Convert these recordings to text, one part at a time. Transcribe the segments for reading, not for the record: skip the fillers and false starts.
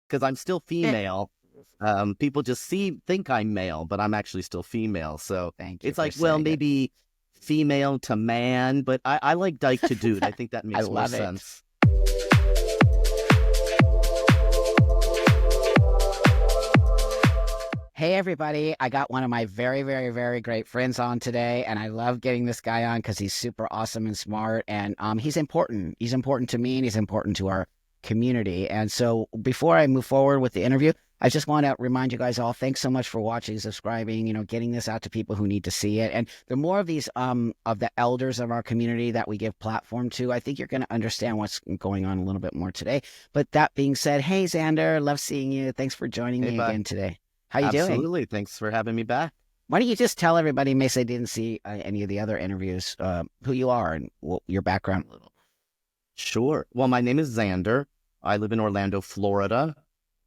because I'm still female. People just think I'm male, but I'm actually still female. So Thank you it's for like, well, saying it. maybe female to man, but I like Dyke to dude. I think that I makes more love it. sense. Hey, everybody. I got one of my very, very, very great friends on today, and I love getting this guy on because he's super awesome and smart, and he's important. He's important to me, and he's important to our community. And so before I move forward with the interview, I just want to remind you guys all, thanks so much for watching, subscribing, getting this out to people who need to see it. And the more of these of the elders of our community that we give platform to, I think you're going to understand what's going on a little bit more today. But that being said, hey, Zander, love seeing you. Thanks for joining Hey, me bye. again today. How you doing? Absolutely. Thanks for having me back. Why don't you just tell everybody, in case they didn't see any of the other interviews, who you are and your background a little? Sure. Well, my name is Zander. I live in Orlando, Florida.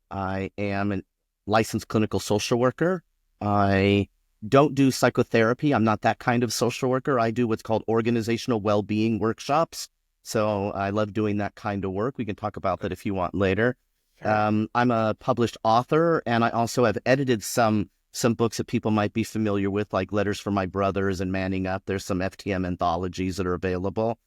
I am a licensed clinical social worker. I don't do psychotherapy. I'm not that kind of social worker. I do what's called organizational well-being workshops. So I love doing that kind of work. We can talk about that if you want later. Sure. I'm a published author, and I also have edited some books that people might be familiar with, like Letters from My Brothers and Manning Up. There's some FTM anthologies that are available.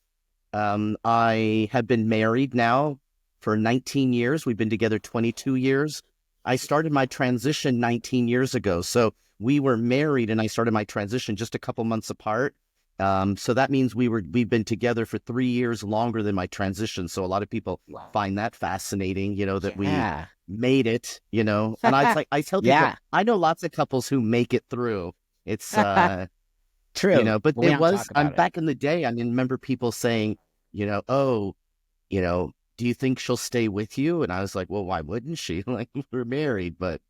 I have been married now for 19 years. We've been together 22 years. I started my transition 19 years ago. So we were married and I started my transition just a couple months apart. So that means we've been together for 3 years longer than my transition. So a lot of people Wow. find that fascinating, that we Yeah. made it. And I tell people, Yeah. I know lots of couples who make it through. It's True. but But we it don't was, talk I'm about it. back in the day. I mean, remember people saying, oh, do you think she'll stay with you? And I was like, well, why wouldn't she? Like, we're married. But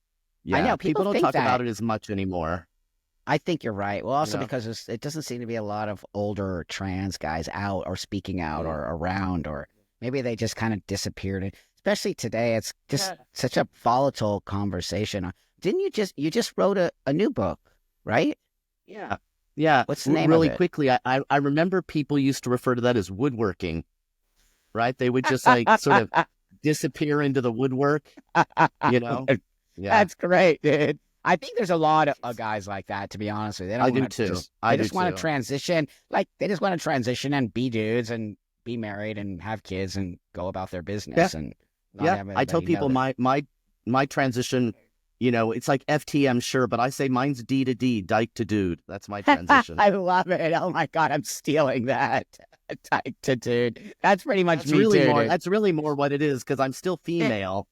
I yeah, know people people don't think talk about that. it as much anymore. I think you're right. Well, You also know, because it doesn't seem to be a lot of older trans guys out or speaking out Mm. or around, or maybe they just kind of disappeared. Especially today, it's just such a volatile conversation. Didn't you just wrote a new book, right? Yeah. Yeah. What's the name of Really it? quickly, I remember people used to refer to that as woodworking, right? They would just like sort of disappear into the woodwork, you know? Yeah, That's great, dude. I think there's a lot of guys like that, to be honest with you. They I don't do want to too. just, I they do just want to too. transition. Like, they just want to transition and be dudes and be married and have kids and go about their Yeah. business and not Yeah. have I tell anybody know people that. my transition, it's like FTM, sure, but I say mine's D to D, Dyke to dude. That's my transition. I love it. Oh my God, I'm stealing that. Type to dude. That's pretty much me too, dude. That's really more what it is because I'm still female.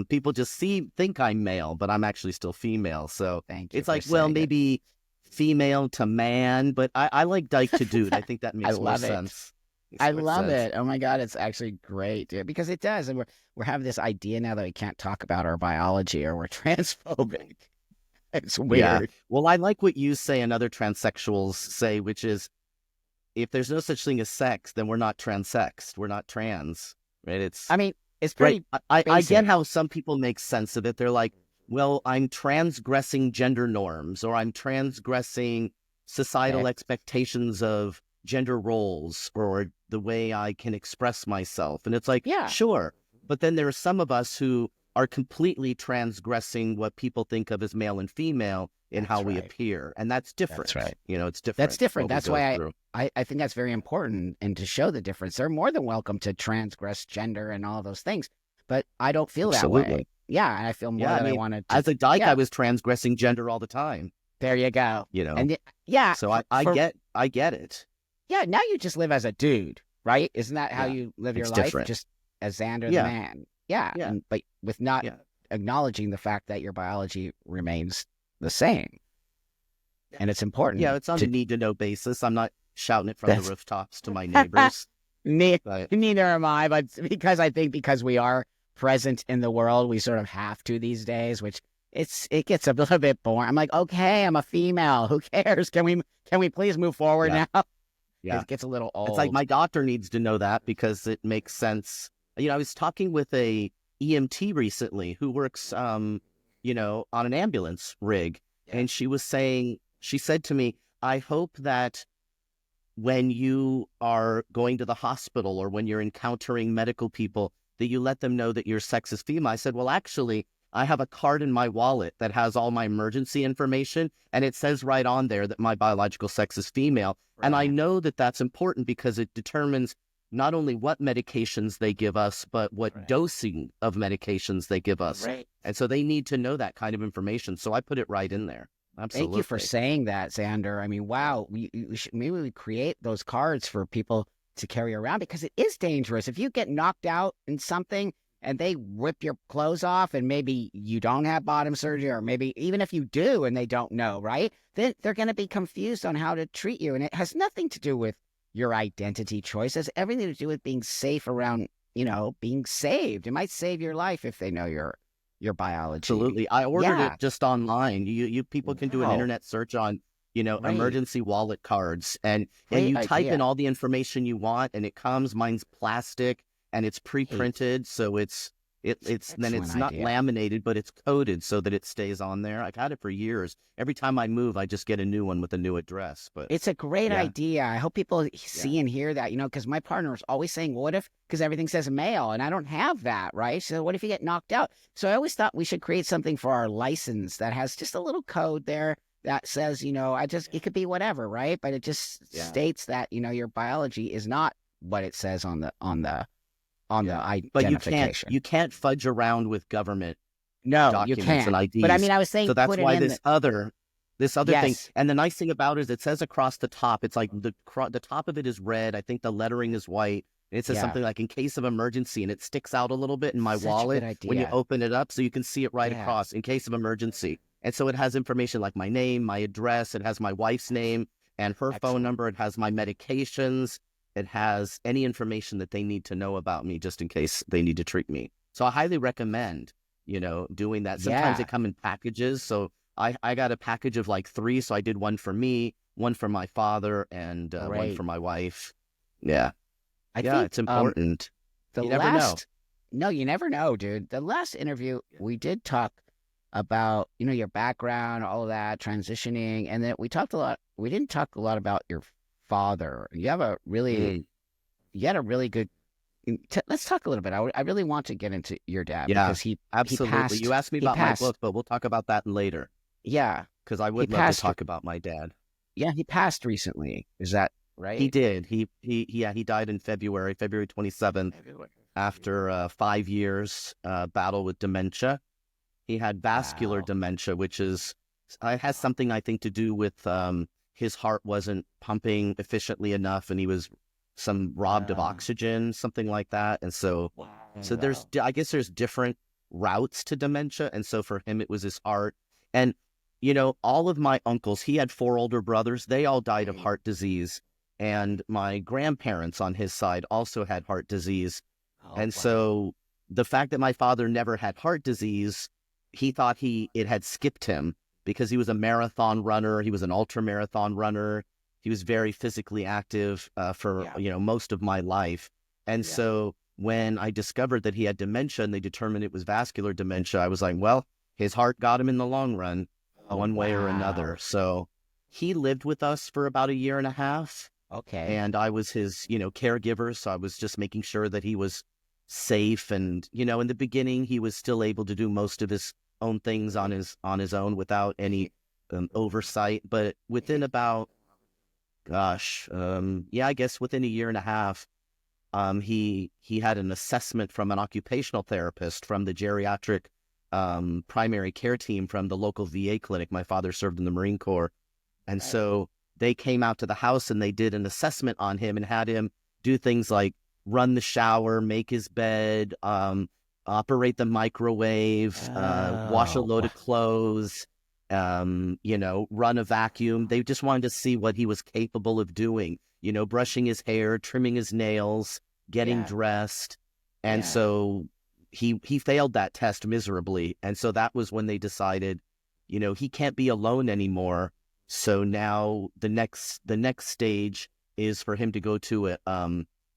People just think I'm male, but I'm actually still female. So Thank you it's for like, well, saying it. maybe female to man, but I like Dyke to dude. I think that I makes more love it. sense. Makes I more love sense. it. Oh my God, it's actually great, dude, because it does. And we're having this idea now that we can't talk about our biology or we're transphobic. It's Yeah. weird. Well, I like what you say and other transsexuals say, which is if there's no such thing as sex, then we're not transexed. We're not trans, right? It's I mean, it's right. pretty I get basic. how some people make sense of it. They're like, well, I'm transgressing gender norms or I'm transgressing societal Okay. expectations of gender roles or the way I can express myself. And it's like, Yeah, sure. But then there are some of us who are completely transgressing what people think of as male and female in how that's we right. appear. And that's That's different. right. It's That's different different. what we That's go why through. I think that's very important and to show the difference. They're more than welcome to transgress gender and all those things, but I don't feel that way. Absolutely. Yeah, and I feel more Yeah. I that I mean, wanted to. as a dyke, I Yeah, was transgressing gender all the time, there you go. you know? And yeah, So I for get it. yeah, now you just live as a dude, right? Isn't that how Yeah. you live your It's life? different. Just as Xander the Yeah. man. Yeah, Yeah. but with not Yeah. acknowledging the fact that your biology remains the same, Yeah. and it's Yeah. important It's on a to. need to know basis. I'm not shouting it from the That's rooftops to my neighbors, but neither am I, but because I think because we are present in the world, we sort of have to these days, which it gets a little bit boring. I'm like, okay, I'm a female. Who cares? Can we please move forward yeah. now? Yeah. It gets a little It's like old. my doctor needs to know that because it makes sense. I was talking with a EMT recently who works, on an ambulance rig. Yeah. And she said to me, I hope that when you are going to the hospital or when you're encountering medical people, that you let them know that your sex is female. I said, well, actually, I have a card in my wallet that has all my emergency information, and it says right on there that my biological sex is female. And I Right. know that that's important because it determines not only what medications they give us, but what Right. dosing of medications they give us. Right. And so they need to know that kind of information. So I put it right in there. Thank you for Absolutely. saying that, Xander. I mean, Yeah. wow, we should maybe we create those cards for people to carry around because it is dangerous. If you get knocked out in something and they rip your clothes off and maybe you don't have bottom surgery, or maybe even if you do and they don't know, right? Then they're going to be confused on how to treat you. And it has nothing to do with your identity choice. It has everything to do with being safe around, being saved. It might save your life if they know your biology. Absolutely. I ordered Yeah. it just online. You people can do an Wow. internet search on, Great. emergency wallet cards, and Great you type in idea. all the information you want and it comes. Mine's plastic and it's Great. pre-printed, so Excellent it's not idea. laminated, but it's coded so that it stays on there. I've had it for years. Every time I move, I just get a new one with a new address. But It's a great yeah, idea. I hope people yeah, see and hear that, because my partner is always saying, well, what if, because everything says male and I don't have that, right? So what if you get knocked out? So I always thought we should create something for our license that has just a little code there that says, it could be whatever, right? But it just yeah, states that, your biology is not what it says on the yeah. But identification. you can't fudge around with government No, you documents and can't. But I IDs. mean, I was saying So that's put it why in the, this other thing. yes, And the nice thing about it is it says across the top. It's like the top of it is red. I think the lettering is white. And it says yeah, something like in case of emergency, and it sticks out a little bit in my such a good wallet when you idea. open it up, so you can see it right Yeah, across in case of emergency. And so it has information like my name, my address. It has my wife's name and her phone excellent. number. It has my medications. It has any information that they need to know about me just in case they need to treat me. So I highly recommend, doing that. Sometimes they Yeah, come in packages. So I got a package of like three. So I did one for me, one for my father, and one great. for my wife. Yeah. I Yeah. think It's important. the You never know. last no, you never know, dude. The last interview we did talk about, your background, all of that, transitioning, and then we didn't talk a lot about your father. Mm, You had a really good let's talk a little bit. I really want to get into your dad yeah. because he Absolutely. You passed asked me he about my passed book, but we'll talk about that later yeah, because I he would love to passed talk about my dad. yeah, he passed recently. Is that He right? did. He died in February 27th, February. after 5 years battle with dementia. He had vascular Wow. dementia, which has something I think to do with his heart wasn't pumping efficiently enough, and he was some robbed of Uh, oxygen, something like that. And so wow. I guess there's different routes to dementia, and so for him it was his heart. And all of my uncles, he had four older brothers, they all died of Right. heart disease, and my grandparents on his side also had heart disease. Oh, And wow. so the fact that my father never had heart disease, he thought it had skipped him because he was a marathon runner. He was an ultra marathon runner. He was very physically active for Yeah. most of my life. And Yeah. so when I discovered that he had dementia and they determined it was vascular dementia, I was like, well, his heart got him in the long run, Oh, one way or another. wow. So he lived with us for about a year and a half, Okay. and I was his, caregiver. So I was just making sure that he was safe. And, in the beginning, he was still able to do most of his own things on Right. his own without any oversight. But within about, gosh, yeah, I guess within a year and a half, he had an assessment from an occupational therapist from the geriatric primary care team from the local VA clinic. My father served in the Marine Corps, and Right. so they came out to the house and they did an assessment on him and had him do things like run the shower, make his bed, operate the microwave, wash a Oh, load of clothes, run a vacuum. They just wanted to see what he was capable of doing, brushing his hair, trimming his nails, getting yeah. dressed. And Yeah. so he failed that test miserably. And so that was when they decided, he can't be alone anymore. So now the next stage is for him to go to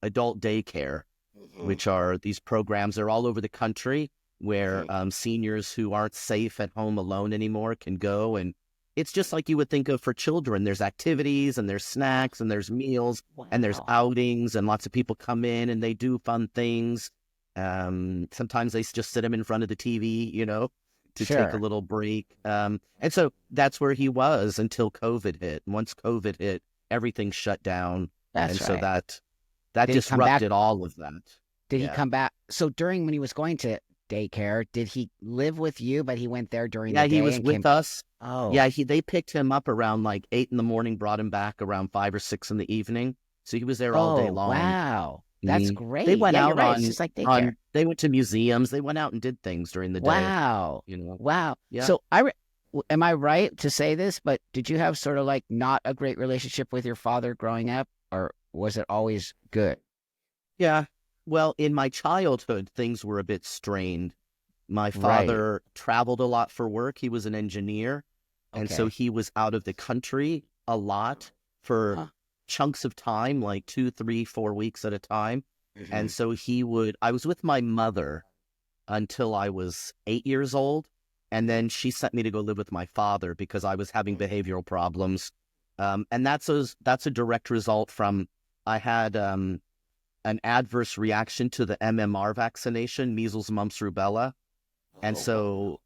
adult daycare, Mhm. which are these programs. They're all over the country where Right. seniors who aren't safe at home alone anymore can go. And it's just like you would think of for children. There's activities and there's snacks and there's meals and there's Wow. outings, and lots of people come in and they do fun things. Sometimes they just sit him in front of the TV, to take a Sure. little break. And so that's where he was until COVID hit. And once COVID hit, everything shut down. And That's so right. that Did he come back? disrupted all of that. Did he Yeah. come back? So during when he was going to daycare, did he live with you, but he went there during the Yeah, he day was and came? with us. Oh, Yeah, they picked him up around like 8 in the morning, brought him back around 5 or 6 in the evening. So he was there all day oh, long. wow. That's Mhm. They great. went Yeah, you're out right. It's just like daycare. they went to museums. They went out and did things during the day, Wow. you know. Wow. Yeah. So am I right to say this, but did you have sort of like not a great relationship with your father growing up, or was it always good? Yeah. Well, in my childhood, things were a bit strained. My Right. father traveled a lot for work. He was an engineer. And so Okay. he was out of the country a lot for Huh. chunks of time, like 2, 3, 4 weeks at a time. Hmm. And so I was with my mother until I was 8 years old. And Hmm. then she sent me to go live with my father because I was having behavioral problems. And that's a direct result from I had an adverse reaction to the MMR vaccination, measles, mumps, rubella. And Oh, wow. so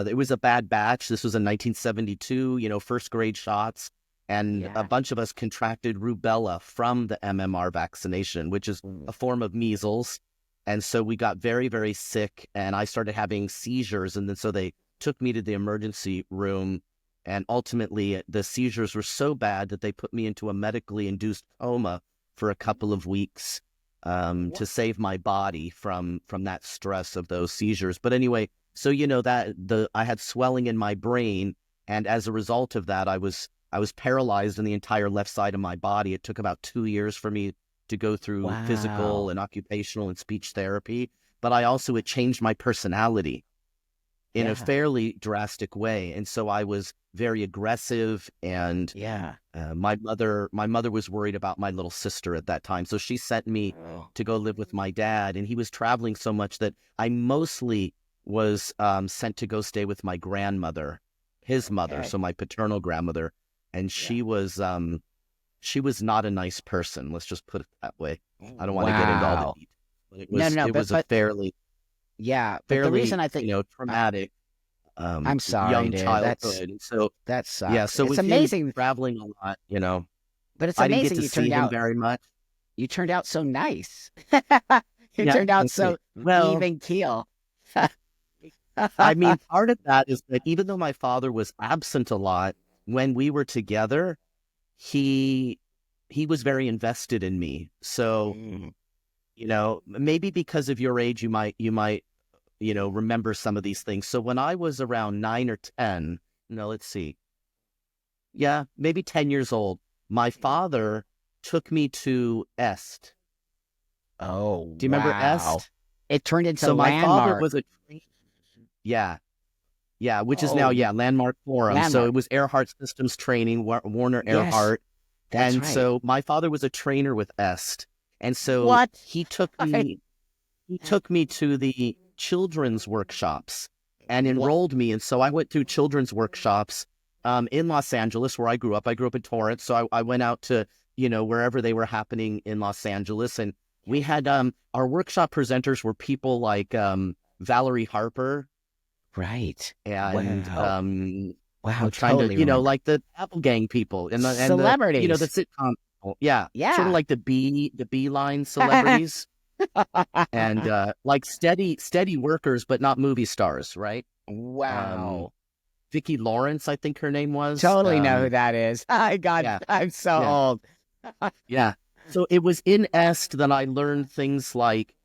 it was a bad batch. This was in 1972, first grade shots. And a Yeah. bunch of us contracted rubella from the MMR vaccination, which is Mm. a form of measles. And so we got very, very sick, and I started having seizures. And then so they took me to the emergency room. And ultimately, the seizures were so bad that they put me into a medically induced coma for a couple of weeks What? to save my body from that stress of those seizures. But anyway, so that I had swelling in my brain, and as a result of that, I was paralyzed in the entire left side of my body. It took about 2 years for me to go through physical Wow. and occupational and speech therapy. But it changed my personality in a Yeah. fairly drastic way, and so I was very aggressive and Yeah. my mother was worried about my little sister at that time, so she sent me Oh. to go live with my dad, and he was traveling so much that I mostly was sent to go stay with my grandmother, his mother, Okay. so my paternal grandmother, and Yeah. she was not a nice person. Let's just put it that way. I don't want to get into all the Wow. details, but No, no, no. it was a Yeah. But the reason fairly I think I, traumatic I'm sorry, young dude. childhood. And so That yeah, sucks. so It's with him amazing, traveling a lot, but it's I didn't get amazing to see him very much. you turned out so nice. You Yeah, turned out thank you. so Well, even keel. I mean, part of that is that even though my father was absent a lot, when we were together, he he was very invested in me. So, Mm. maybe because of your age, you might remember some of these things. So when I was around 9 or 10, no, let's see, yeah, maybe 10 years old, my father took me to Est. Oh, Do you remember wow. Est? It turned into So my father landmark. was yeah, yeah, which is now, Oh, yeah, Landmark Forum. So landmark. it was Earhart Systems Training, Warner Yes, Earhart. that's And right. so my father was a trainer with Est. And so What? he took me to the children's workshops and What? enrolled me. And so I went through children's workshops in Los Angeles, where I grew up. I grew up in Torrance. So I went out to, wherever they were happening in Los Angeles. And we had our workshop presenters were people like Valerie Harper Right. and Wow. I'm Wow. trying to, Totally remember. like the Apple Gang people and the the Celebrities. sitcom people. Yeah. Sort of Yeah. like the Beeline celebrities and like steady workers, but not movie stars, right? Um, Wow. Vicki Lawrence, I think her name was. Totally know who that is. I got, Yeah, I'm so yeah, old. yeah. So it was in Est that I learned things like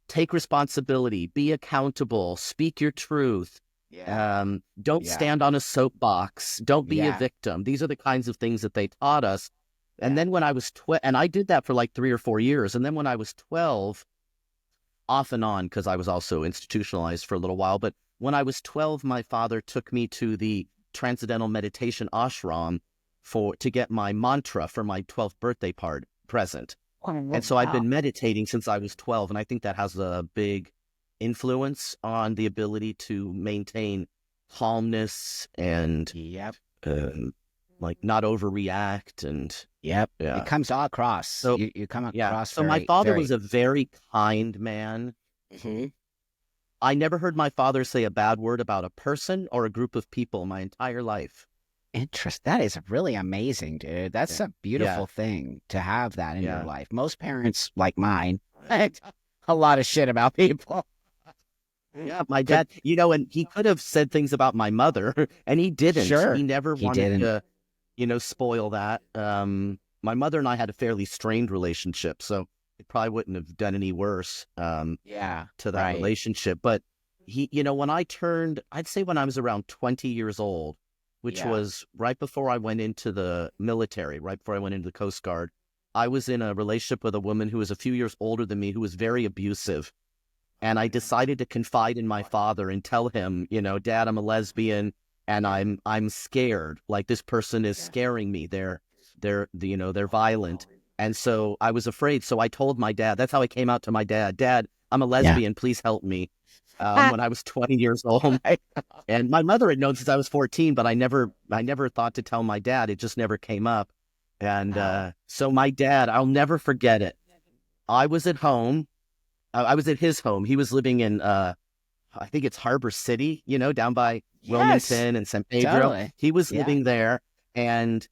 take responsibility, be accountable, speak your truth. Yeah. Don't Yeah. stand on a soapbox. Don't be a Yeah. victim. These are the kinds of things that they taught us. And Yeah. then when I was 12, and I did that for like 3 or 4 years. And then when I was 12, off and on, because I was also institutionalized for a little while. But when I was 12, my father took me to the Transcendental Meditation Ashram to get my mantra for my 12th birthday present. And so I've Wow. been meditating since I was 12, and I think that has a big influence on the ability to maintain calmness and Yep. um, like not overreact. And Yep. It yeah. comes all across. So You come yeah. across So my very, father was very. a very kind man. Mhm. I never heard my father say a bad word about a person or a group of people my entire life. That is really amazing, dude. That's Yeah. a Yeah. beautiful thing to have that in your Yeah. life. Most parents, like mine, a lot of shit about people. Yeah, my Could dad, and he could have said things about my mother, and he didn't. He Sure. never He wanted didn't. to, spoil that. My mother and I had a fairly strained relationship, so it probably wouldn't have done any worse Yeah. to that Right. relationship. But when I turned, I'd say when I was around 20 years old, which Yeah. was right before I went into the military, right before I went into the Coast Guard, I was in a relationship with a woman who was a few years older than me, who was very abusive. And I decided to confide in my father and tell him, Dad, I'm a lesbian and I'm scared. Like this person is scaring me. They're violent. And so I was afraid. So I told my dad. That's how I came out to my dad. Dad, I'm a Yeah. lesbian. Please help me. When I was 20 years old. And my mother had known since I was 14, but I never thought to tell my dad. It just never came up. And Wow. so my dad, I'll never forget it. I was at home. I was at his home. He was living in, I think it's Harbor City, down by Yes. Wilmington and San Pedro. Totally. He was Yeah. living there, and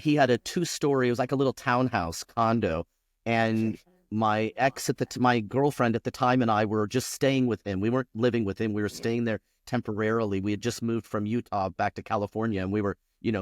he had a 2-story. It was like a little townhouse condo, and my girlfriend at the time, and I were just staying with him. We weren't living with him. We were staying there temporarily. We had just moved from Utah back to California, and we were,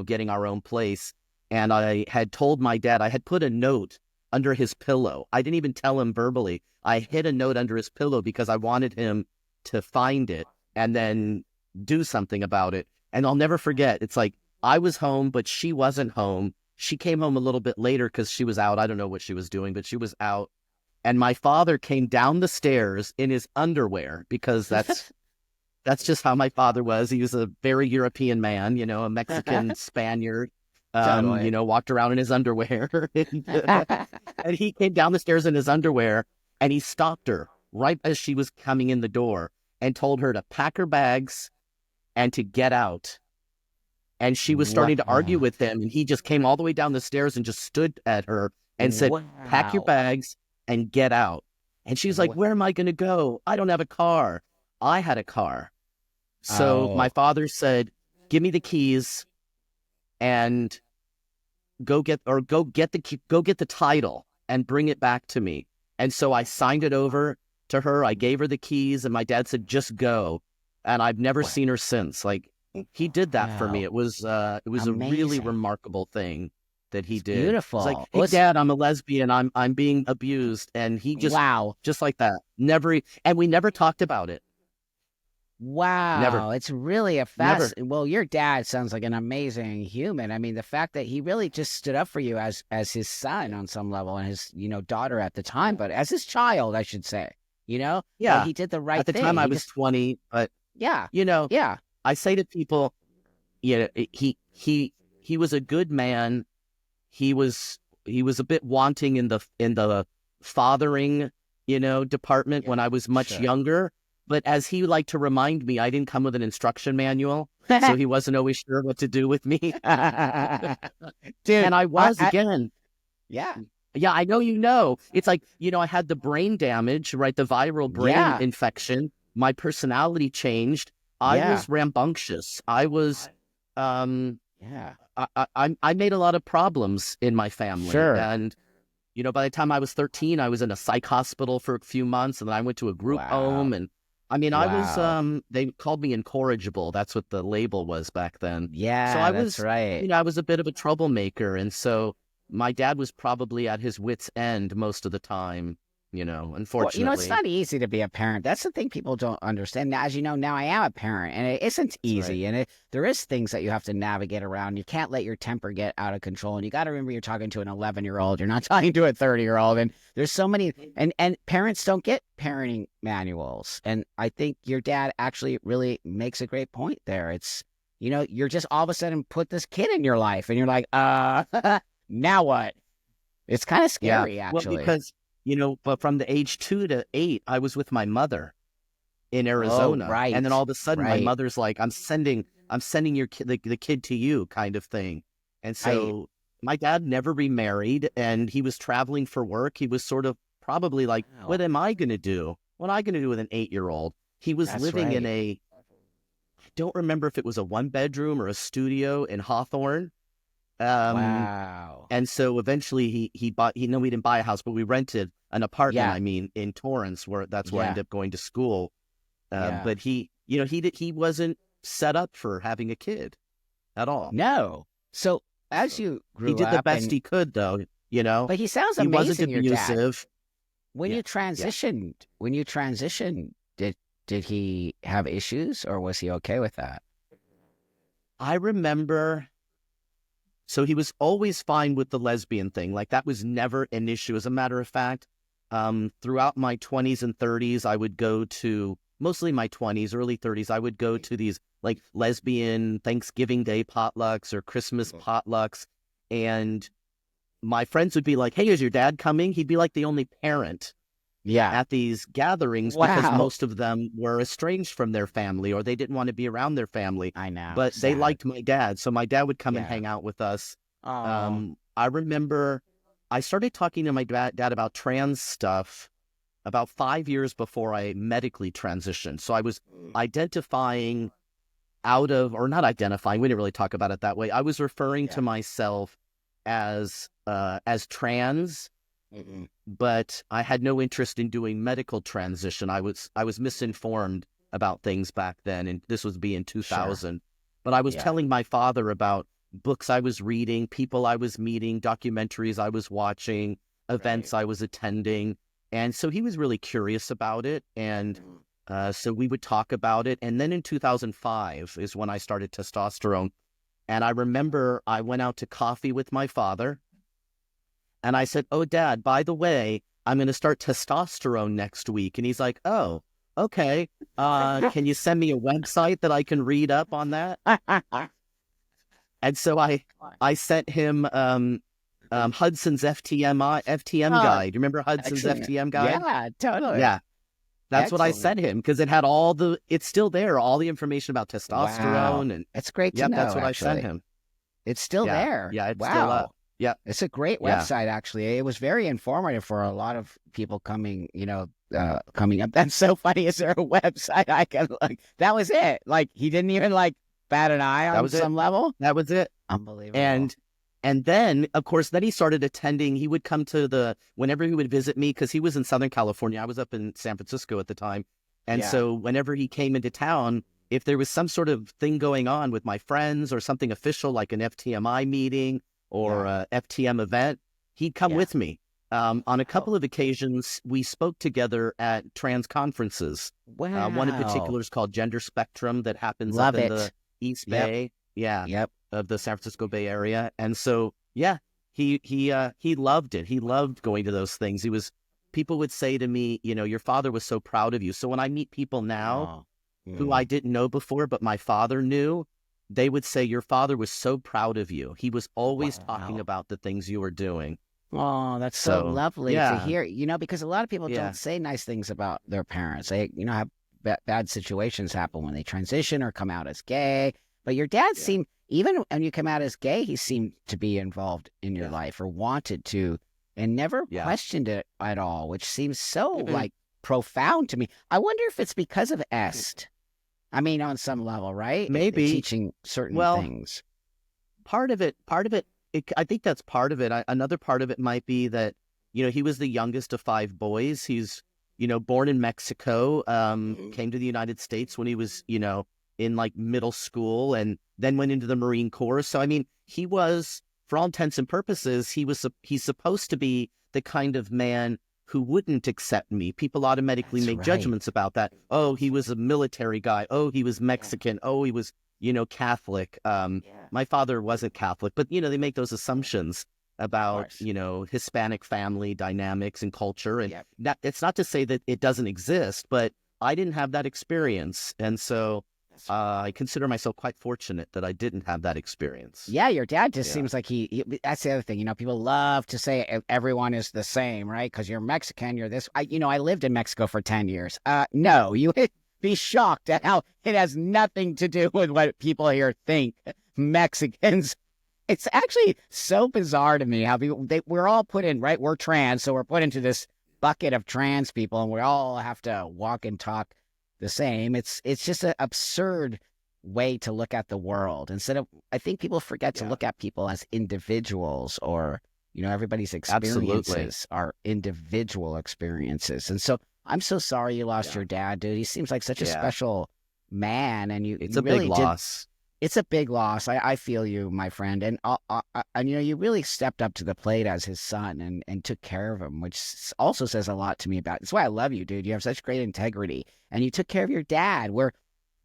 getting our own place. And I had told my dad, I had put a note under his pillow. I didn't even tell him verbally. I hid a note under his pillow because I wanted him to find it and then do something about it. And I'll never forget. It's like I was home, but she wasn't home. She came home a little bit later because she was out. I don't know what she was doing, but she was out. And my father came down the stairs in his underwear because that's just how my father was. He was a very European man, a Mexican Spaniard. Totally. Walked around in his underwear. And he came down the stairs in his underwear and he stopped her right as she was coming in the door and told her to pack her bags and to get out. And she was starting to argue Wow. with him. And he just came all the way down the stairs and just stood at her and said, pack your Wow. bags and get out. And she's like, where am I going to go? I don't have a car. I had a car. So my Oh. father said, give me the keys and go get the title and bring it back to me. And so I signed it over to her. I gave her the keys and my dad said, just go. And I've never seen her since. Like he did that for me. Wow. It was a really Amazing. remarkable thing that he It's did. It's like, beautiful. hey dad, I'm a lesbian. I'm being abused. And he Wow. just like that. And we never talked about it. Never. Wow, it's really a Never. well, your dad sounds like an amazing human. I mean, the fact that he really just stood up for you as his son on some level and his, daughter at the time, but as his child, I should say, that Yeah. he did the right At the time thing. I He was just 20, but Yeah. you know, Yeah. I say to people, he was a good man. He was a bit wanting in the fathering, department when Yeah. I was much Sure. younger. But as he liked to remind me, I didn't come with an instruction manual, so he wasn't always sure what to do with me. Dude, And I was I again. yeah. Yeah, I know you know. It's like, I had the brain damage, right? The viral brain Yeah. infection. My personality changed. I Yeah. was rambunctious. Um, Yeah. I made a lot of problems in my family. Sure. And, by the time I was 13, I was in a psych hospital for a few months and then I went to a group home. Wow. And I mean, Wow. they called me incorrigible. That's what the label was back then. So Yeah, I that's was, right. I was a bit of a troublemaker. And so my dad was probably at his wit's end most of the time, Well, it's unfortunately. not easy to be a parent. That's the thing people don't understand. Now, as you know, now I am a parent, and it isn't That's right. easy. And there is things that you have to navigate around. You can't let your temper get out of control. And you got to remember you're talking to an 11-year-old. You're not talking to a 30-year-old. And there's so many, and parents don't get parenting manuals. And I think your dad actually really makes a great point there. It's, you're just all of a sudden put this kid in your life, and you're like, now what? It's kind of Yeah. scary, Well, actually. because, but from the age 2 to 8, I was with my mother in Oh, Arizona. And then all right. of a sudden my Right. mother's like, I'm sending the kid to you kind of thing. And Right. so my dad never remarried, and he was traveling for work. He was sort of probably like, what Wow. am I going to do? What am I going to do with an 8-year-old? He was That's living in right. I don't remember if it was a 1 bedroom or a studio in Hawthorne. Um, Wow. and so eventually he bought, no, we didn't buy a house, but we rented an apartment, Yeah. I mean, in Torrance, where that's where I Yeah. ended up going to school. Yeah. But he wasn't set up for having a kid at all. No. So as So you he grew did the up best and he could, though. but he sounds He wasn't amazing, your dad. abusive. When Yeah, you yeah. transitioned, did he have issues or was he okay with that? I remember. So he was always fine with the lesbian thing. Like that was never an issue. As a matter of fact, throughout my 20s and 30s, I would go to mostly my 20s, early 30s. I would go to these like lesbian Thanksgiving Day potlucks or Christmas potlucks, and my friends would be like, "Hey, is your dad coming?" He'd be like the only parent Yeah. at these gatherings because Wow. most of them were estranged from their family or they didn't want to be around their family. I know. But they Sad. liked my dad. So my dad would come and Yeah. hang out with us. Oh. I remember I started talking to my dad about trans stuff about 5 years before I medically transitioned. So I was identifying out of, or not identifying, we didn't really talk about it that way. I was referring to Yeah. myself as trans, Mm-mm. but I had no interest in doing medical transition. I was misinformed about things back then, and this was being Sure. 2000. But I was Yeah. telling my father about books I was reading, people I was meeting, documentaries I was watching, Right. events I was attending, and so he was really curious about it, and Mm. so we would talk about it. And then in 2005 is when I started testosterone, and I remember I went out to coffee with my father and I said, "Oh, Dad, by the way, I'm going to start testosterone next week." And he's like, "Oh, okay. Can you send me a website that I can read up on that?" And so I sent him Hudson's FTM Oh, guide. You remember Hudson's excellent. FTM guide? Yeah, totally. Yeah, that's what I Excellent. sent him because it had it's still there, all the information about Wow. testosterone. And It's great to yep, that's know, what I sent actually. him. It's still Yeah, there. yeah, it's still up. Wow. Yep, It's a great yeah. website, actually. It was very informative for a lot of people coming, coming up. That's so funny. Is there a website I can like? That was it. Like he didn't even like bat an eye That on was it. some level. That was it. Unbelievable. And then of course then he started attending. He would come to whenever he would visit me because he was in Southern California. I was up in San Francisco at the time. And Yeah. so whenever he came into town, if there was some sort of thing going on with my friends or something official like an FTMI meeting or Yeah. a FTM event, he'd come Yeah. with me. On a Wow. couple of occasions, we spoke together at trans conferences. One in Wow. particular is called Gender Spectrum that happens up Love in the it. East Yep. Bay. Yeah, Yep. of the San Francisco Bay Area. And so, yeah, he loved it. He loved going to those things. People would say to me, your father was so proud of you. So when I meet people now Oh. who I Mm. didn't know before, but my father knew, they would say, your father was so proud of you. He was always talking Wow. about the things you were doing. Oh, that's so So, lovely to yeah, hear. Because a lot of people don't yeah. say nice things about their parents. They, have bad situations happen when they transition or come out as gay. But your dad Yeah. seemed, even when you come out as gay, he seemed to be involved in your Yeah. life or wanted to and never Yeah. questioned it at all, which seems so Mm-mm. like profound to me. I wonder if it's because of Est. I mean, on some level, right? Maybe. Teaching certain Well, things. I think that's part of it. Another part of it might be that, he was the youngest of 5 boys. He's, born in Mexico, Mhm. came to the United States when he was, in like middle school and then went into the Marine Corps. So, I mean, he was, for all intents and purposes, he's supposed to be the kind of man who wouldn't accept me. People automatically That's make right. judgments about that. Oh, he was a military guy. Oh, he was Yeah. Mexican. Oh, he was, Catholic. Yeah. My father wasn't Catholic, but they make those assumptions Of about course. Hispanic family dynamics and culture, and Yep. it's not to say that it doesn't exist, but I didn't have that experience, and so That's I consider myself quite fortunate that I didn't have that experience. Yeah, your dad just Yeah, seems like that's the other thing. People love to say everyone is the same, right? Because you're Mexican, you're this. I lived in Mexico for 10 years. No, you would be shocked at how it has nothing to do with what people here think Mexicans It's actually so bizarre to me how we're all put in, right? We're trans, so we're put into this bucket of trans people, and we all have to walk and talk the same. It's just an absurd way to look at the world. Instead of, I think people forget to Yeah, look at people as individuals, or everybody's absolutely. experiences are individual experiences. And so I'm so sorry you lost Yeah, your dad, dude. He seems like such a yeah. special man, and you It's you a big really did. loss. It's a big loss. I feel you, my friend, and you really stepped up to the plate as his son, and took care of him, which also says a lot to me about. That's why I love you, dude. You have such great integrity, and you took care of your dad. Where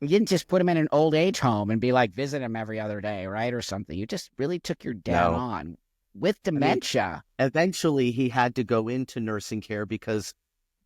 you didn't just put him in an old age home and be like visit him every other day, right, or something. You just really took your dad No, on with I mean, dementia. eventually he had to go into nursing care because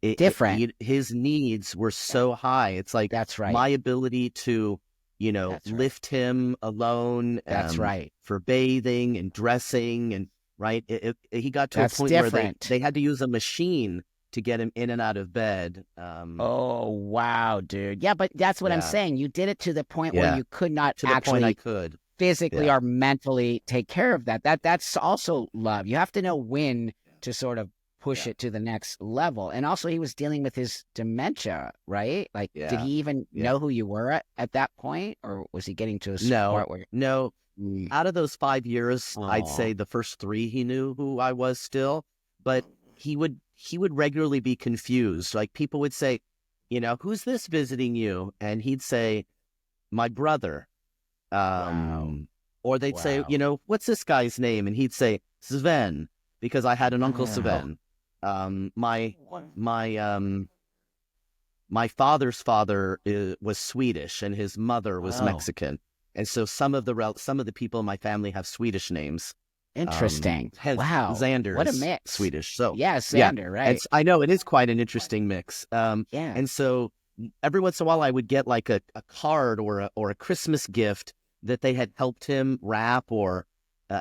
Different. his needs were Yeah, so high. It's like that's right. my ability to, That's right. lift him alone, That's right. for bathing and dressing and right. He got to a That's point where different. they had to use a machine to get him in and out of bed. Oh, wow, dude. Yeah, but that's what I'm Yeah, saying. You did it to the point where yeah, you could not to the point I actually could. physically Yeah, or mentally take care of that. That's also love. You have to know when to sort of push yeah, it to the next level. And also he was dealing with his dementia, right? Like, did yeah, he even yeah. know who you were at that point? Or was he getting to a No, part where no. mm, Out of those 5 years, I'd oh, say the first three he knew who I was still, but he would regularly be confused. Like people would say, who's this visiting you? And he'd say, my brother. wow. Um, or they'd say, Wow. what's this guy's name? And he'd say Sven, because I had an uncle Wow. Sven. My father's father was Swedish and his mother was Oh, Mexican, and so some of the people in my family have Swedish names. interesting. Hence Wow. Zander What a is mix. Swedish. So Yeah, yeah, Sander, right. I know it is quite an interesting mix. Yeah. And so every once in a while I would get like a card or a Christmas gift that they had helped him wrap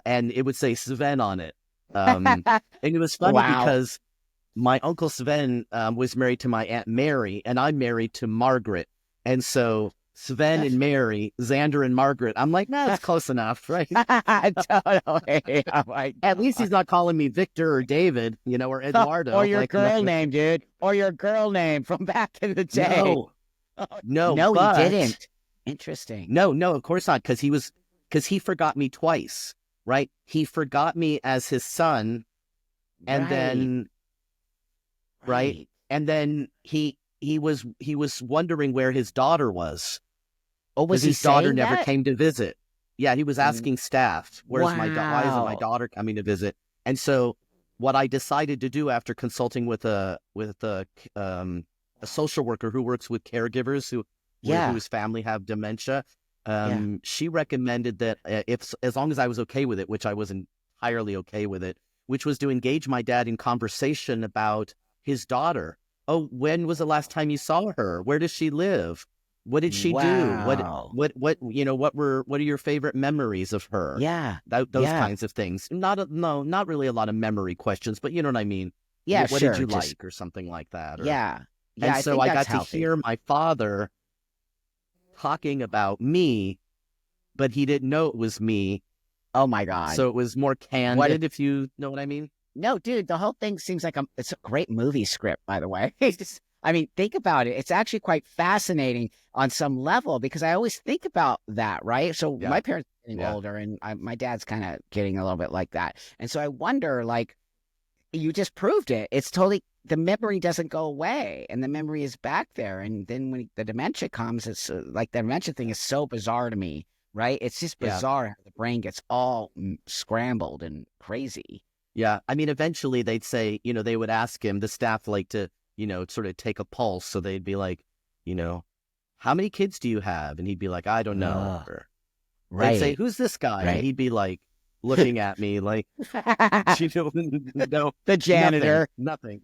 and it would say Sven on it. And it was funny Wow. because my uncle Sven was married to my Aunt Mary, and I'm married to Margaret. And so Sven and Mary, Xander and Margaret, I'm like, nah, it's close enough, right? Totally. Oh my At least God. he's not calling me Victor or David, or Or Eduardo. your Like, no, girl name, dude. Or your girl name from back in the day. no, no, No, he but didn't. Interesting. no, no, of course not, because he forgot me twice, right? He forgot me as his son, and Right. then right, Right. and then he was wondering where his daughter was Oh, because was he his daughter saying never that? came to visit. Yeah, he was asking staff, why isn't my Wow. daughter coming to visit? And so what I decided to do after consulting with a social worker who works with caregivers Yeah. whose family have dementia, Yeah. she recommended that if as long as I was okay with it, which I was entirely okay with it, which was to engage my dad in conversation about his daughter. Oh, when was the last time you saw her? Where does she live? What did she do? Wow. What are your favorite memories of her? Yeah. Those Yeah. kinds of things. No, not really a lot of memory questions, but you know what I mean. Yeah, What did sure. you Just like, or something like that, or yeah. Yeah, and I so think I that's got to healthy. hear my father talking about me, but he didn't know it was me, Oh my God. so it was more What a candid, if you know what I mean. No, dude, the whole thing seems like it's a great movie script, by the way. It's just, I mean, think about it. It's actually quite fascinating on some level because I always think about that, right? So Yeah, my parents are getting yeah, older, and my dad's kind of getting a little bit like that. And so I wonder, like, you just proved it. It's totally, the memory doesn't go away, and the memory is back there. And then when the dementia comes, it's like the dementia thing is so bizarre to me, right? It's just yeah, bizarre how the brain gets all scrambled and crazy. yeah. I mean, eventually they'd say, they would ask him, the staff like to, sort of take a pulse. So they'd be like, you know, how many kids do you have? And he'd be like, I don't know. Uh, Or they'd say, right, who's this guy? And right. he'd be like, looking at me like, no, The nothing, janitor. nothing.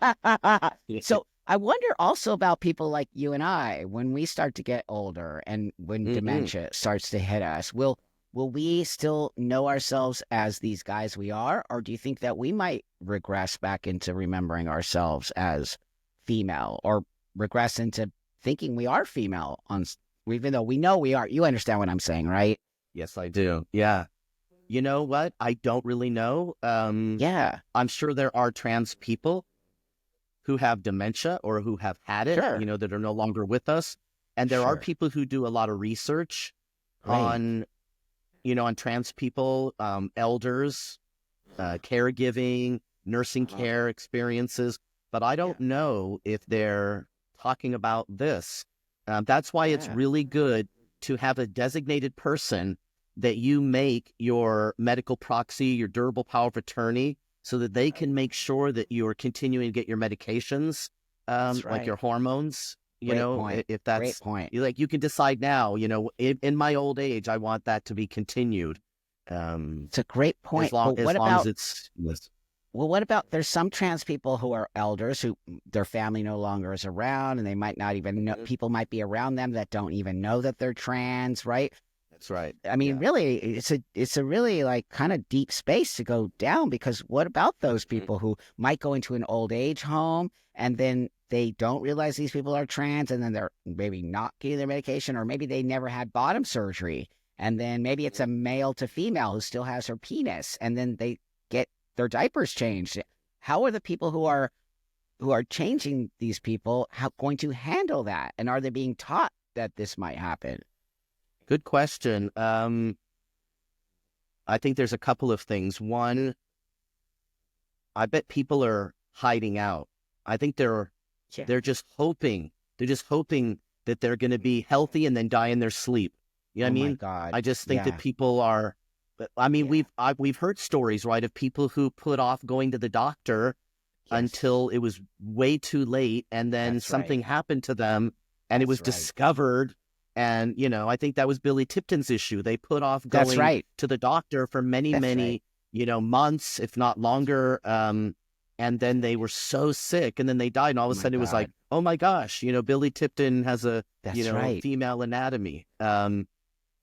So I wonder also about people like you and I when we start to get older and when Hmm. dementia starts to hit us. Will we still know ourselves as these guys we are, or do you think that we might regress back into remembering ourselves as female, or regress into thinking we are female even though we know we are? You understand what I'm saying, right? Yes, I do. Yeah. You know what? I don't really know. Yeah, I'm sure there are trans people who have dementia or who have had it, sure. that are no longer with us. And there are Sure. people who do a lot of research Great. on, on trans people, elders, caregiving, nursing Uh-huh. care experiences. But I Yeah. don't know if they're talking about this. That's why it's Yeah. really good to have a designated person that you make your medical proxy, your durable power of attorney, so that they Right. can make sure that you're continuing to get your medications, That's like your right. hormones. Great point. If Great that's point. you can decide now. In my old age, I want that to be continued. It's a great As point. long But as what long as about, it's yes. well, what about there's some trans people who are elders who their family no longer is around and they might not even know, Mhm. people might be around them that don't even know that they're trans, right? That's right. I mean, Yeah. really, it's a really like kind of deep space to go down because what about those Mhm. people who might go into an old age home and then they don't realize these people are trans and then they're maybe not getting their medication or maybe they never had bottom surgery and then maybe it's a male to female who still has her penis and then they get their diapers changed. How are the people who are changing these people going to handle that? And are they being taught that this might happen? Good question. I think there's a couple of things. One, I bet people are hiding out. I think Yeah. they're just hoping. They're just hoping that they're going to be healthy and then die in their sleep. You know what I Oh my mean? God. I just think that Yeah. people are. I mean, Yeah. we've heard stories, right, of people who put off going to the doctor Yes. until it was way too late, and then That's right. something happened to them, and it That's was right. discovered. And I think that was Billy Tipton's issue. They put off That's going right. to the doctor for many, That's right. many, months, if not longer. And That's then they right. were so sick, and then they died. And all Oh of a my sudden, it was like, God. oh my gosh, Billy Tipton has a, That's right. female anatomy. And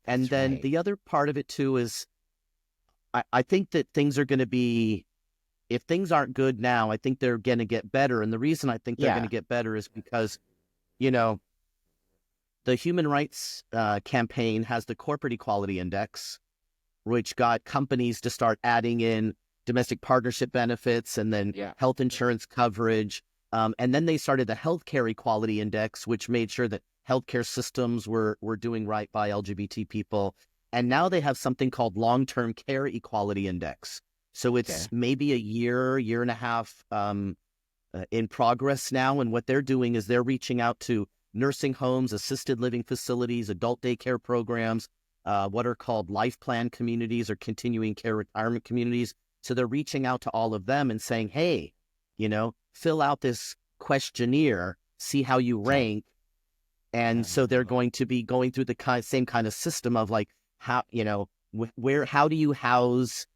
That's then right. the other part of it too is, I think that things are going to be, if things aren't good now, I think they're going to get better. And the reason I think they're going to Yeah. get better is because, you know, the Human Rights Campaign has the Corporate Equality Index, which got companies to start adding in domestic partnership benefits and then Yeah. health insurance coverage. And then they started the Healthcare Equality Index, which made sure that healthcare systems were doing right by LGBT people. And now they have something called Long-Term Care Equality Index. So it's Okay. maybe a year and a half in progress now. And what they're doing is they're reaching out to nursing homes, assisted living facilities, adult daycare programs, what are called life plan communities or continuing care retirement communities. So they're reaching out to all of them and saying, hey, fill out this questionnaire, see how you Okay. rank. And so they're going to be going through the same kind of system of like, how, how do you house,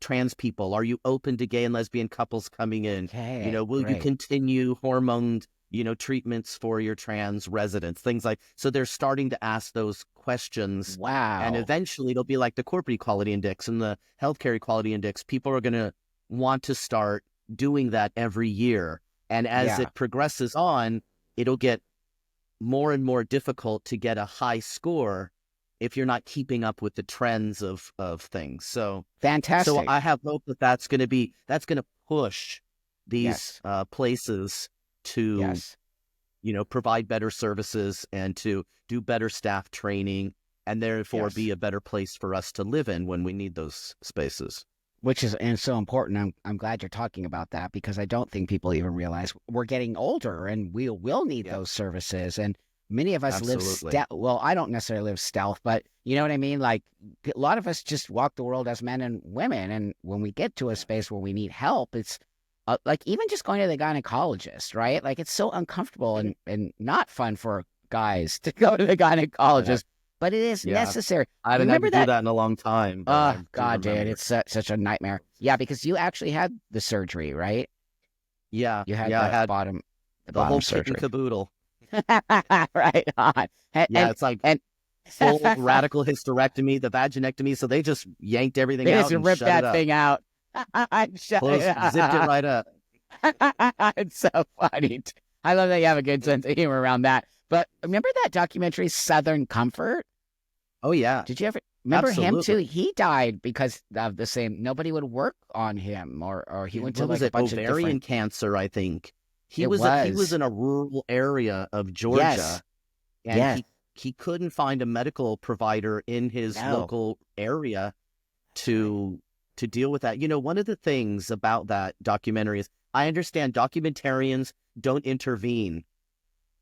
trans people? Are you open to gay and lesbian couples coming in? Okay. Will you Great. continue hormone, treatments for your trans residents? Things like, so they're starting to ask those questions, and Wow. eventually it'll be like the Corporate Equality Index and the Healthcare Equality Index. People are going to want to start doing that every year. And as Yeah. it progresses on, it'll get more and more difficult to get a high score if you're not keeping up with the trends of things. So Fantastic. I have hope that that's going to push these Yes. places to Yes. provide better services and to do better staff training, and therefore Yes. be a better place for us to live in when we need those spaces. Which is and so important. I'm glad you're talking about that because I don't think people even realize we're getting older and we will need Yeah, those services. And many of us live absolutely. stealth. Well, I don't necessarily live stealth, but you know what I mean. Like a lot of us just walk the world as men and women, and when we get to a Yeah. space where we need help, it's like even just going to the gynecologist, right? Like it's so uncomfortable Mhm. and not fun for guys to go to the Yeah, gynecologist, but it is yeah. necessary. I haven't had Remember to do that that in a long time, but Oh I do God, dude, remember. it's such a nightmare. Yeah, because you actually had the surgery, right? Yeah, You had yeah. I the had the bottom whole kit and surgery. caboodle. Right on. And Yeah, it's like and full radical hysterectomy, the vaginectomy. So they just yanked everything they just out and ripped shut it that up, thing out. Shut it zipped it up. right up. It's so funny. I love that you have a good sense of humor around that. But remember that documentary Southern Comfort? Oh yeah, Did you ever? remember him too? Absolutely. He died because of the same. Nobody would work on him, or he Yeah, went to what was like a it? bunch of Ovarian different. cancer, I think. It He was was. in a rural area of Yes. Georgia, and Yes. he couldn't find a medical provider in his No. local area That's right. to deal with that. You know, one of the things about that documentary is I understand documentarians don't intervene,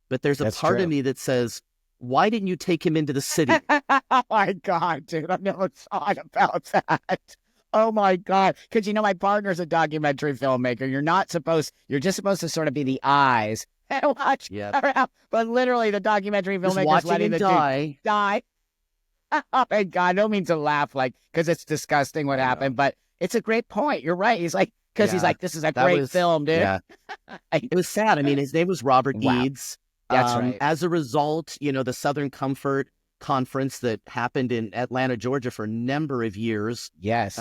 but there's a That's part of true. me that says, why didn't you take him into the city? Oh my God, dude. I never thought about that. Oh my God. Because my partner's a documentary filmmaker. You're just supposed to sort of be the eyes and watch Yep. around. But literally, the documentary Just filmmaker's watching letting him the dude die. die. Oh my God. I don't mean to laugh, like, because it's disgusting what I know. happened, but it's a great point. You're right. He's Yeah. like, this is a That great was, film, dude. yeah. It was sad. I mean, his name was Robert Wow. Eads. That's right. As a result, you know, the Southern Comfort Conference that happened in Atlanta, Georgia for a number of years, Yes.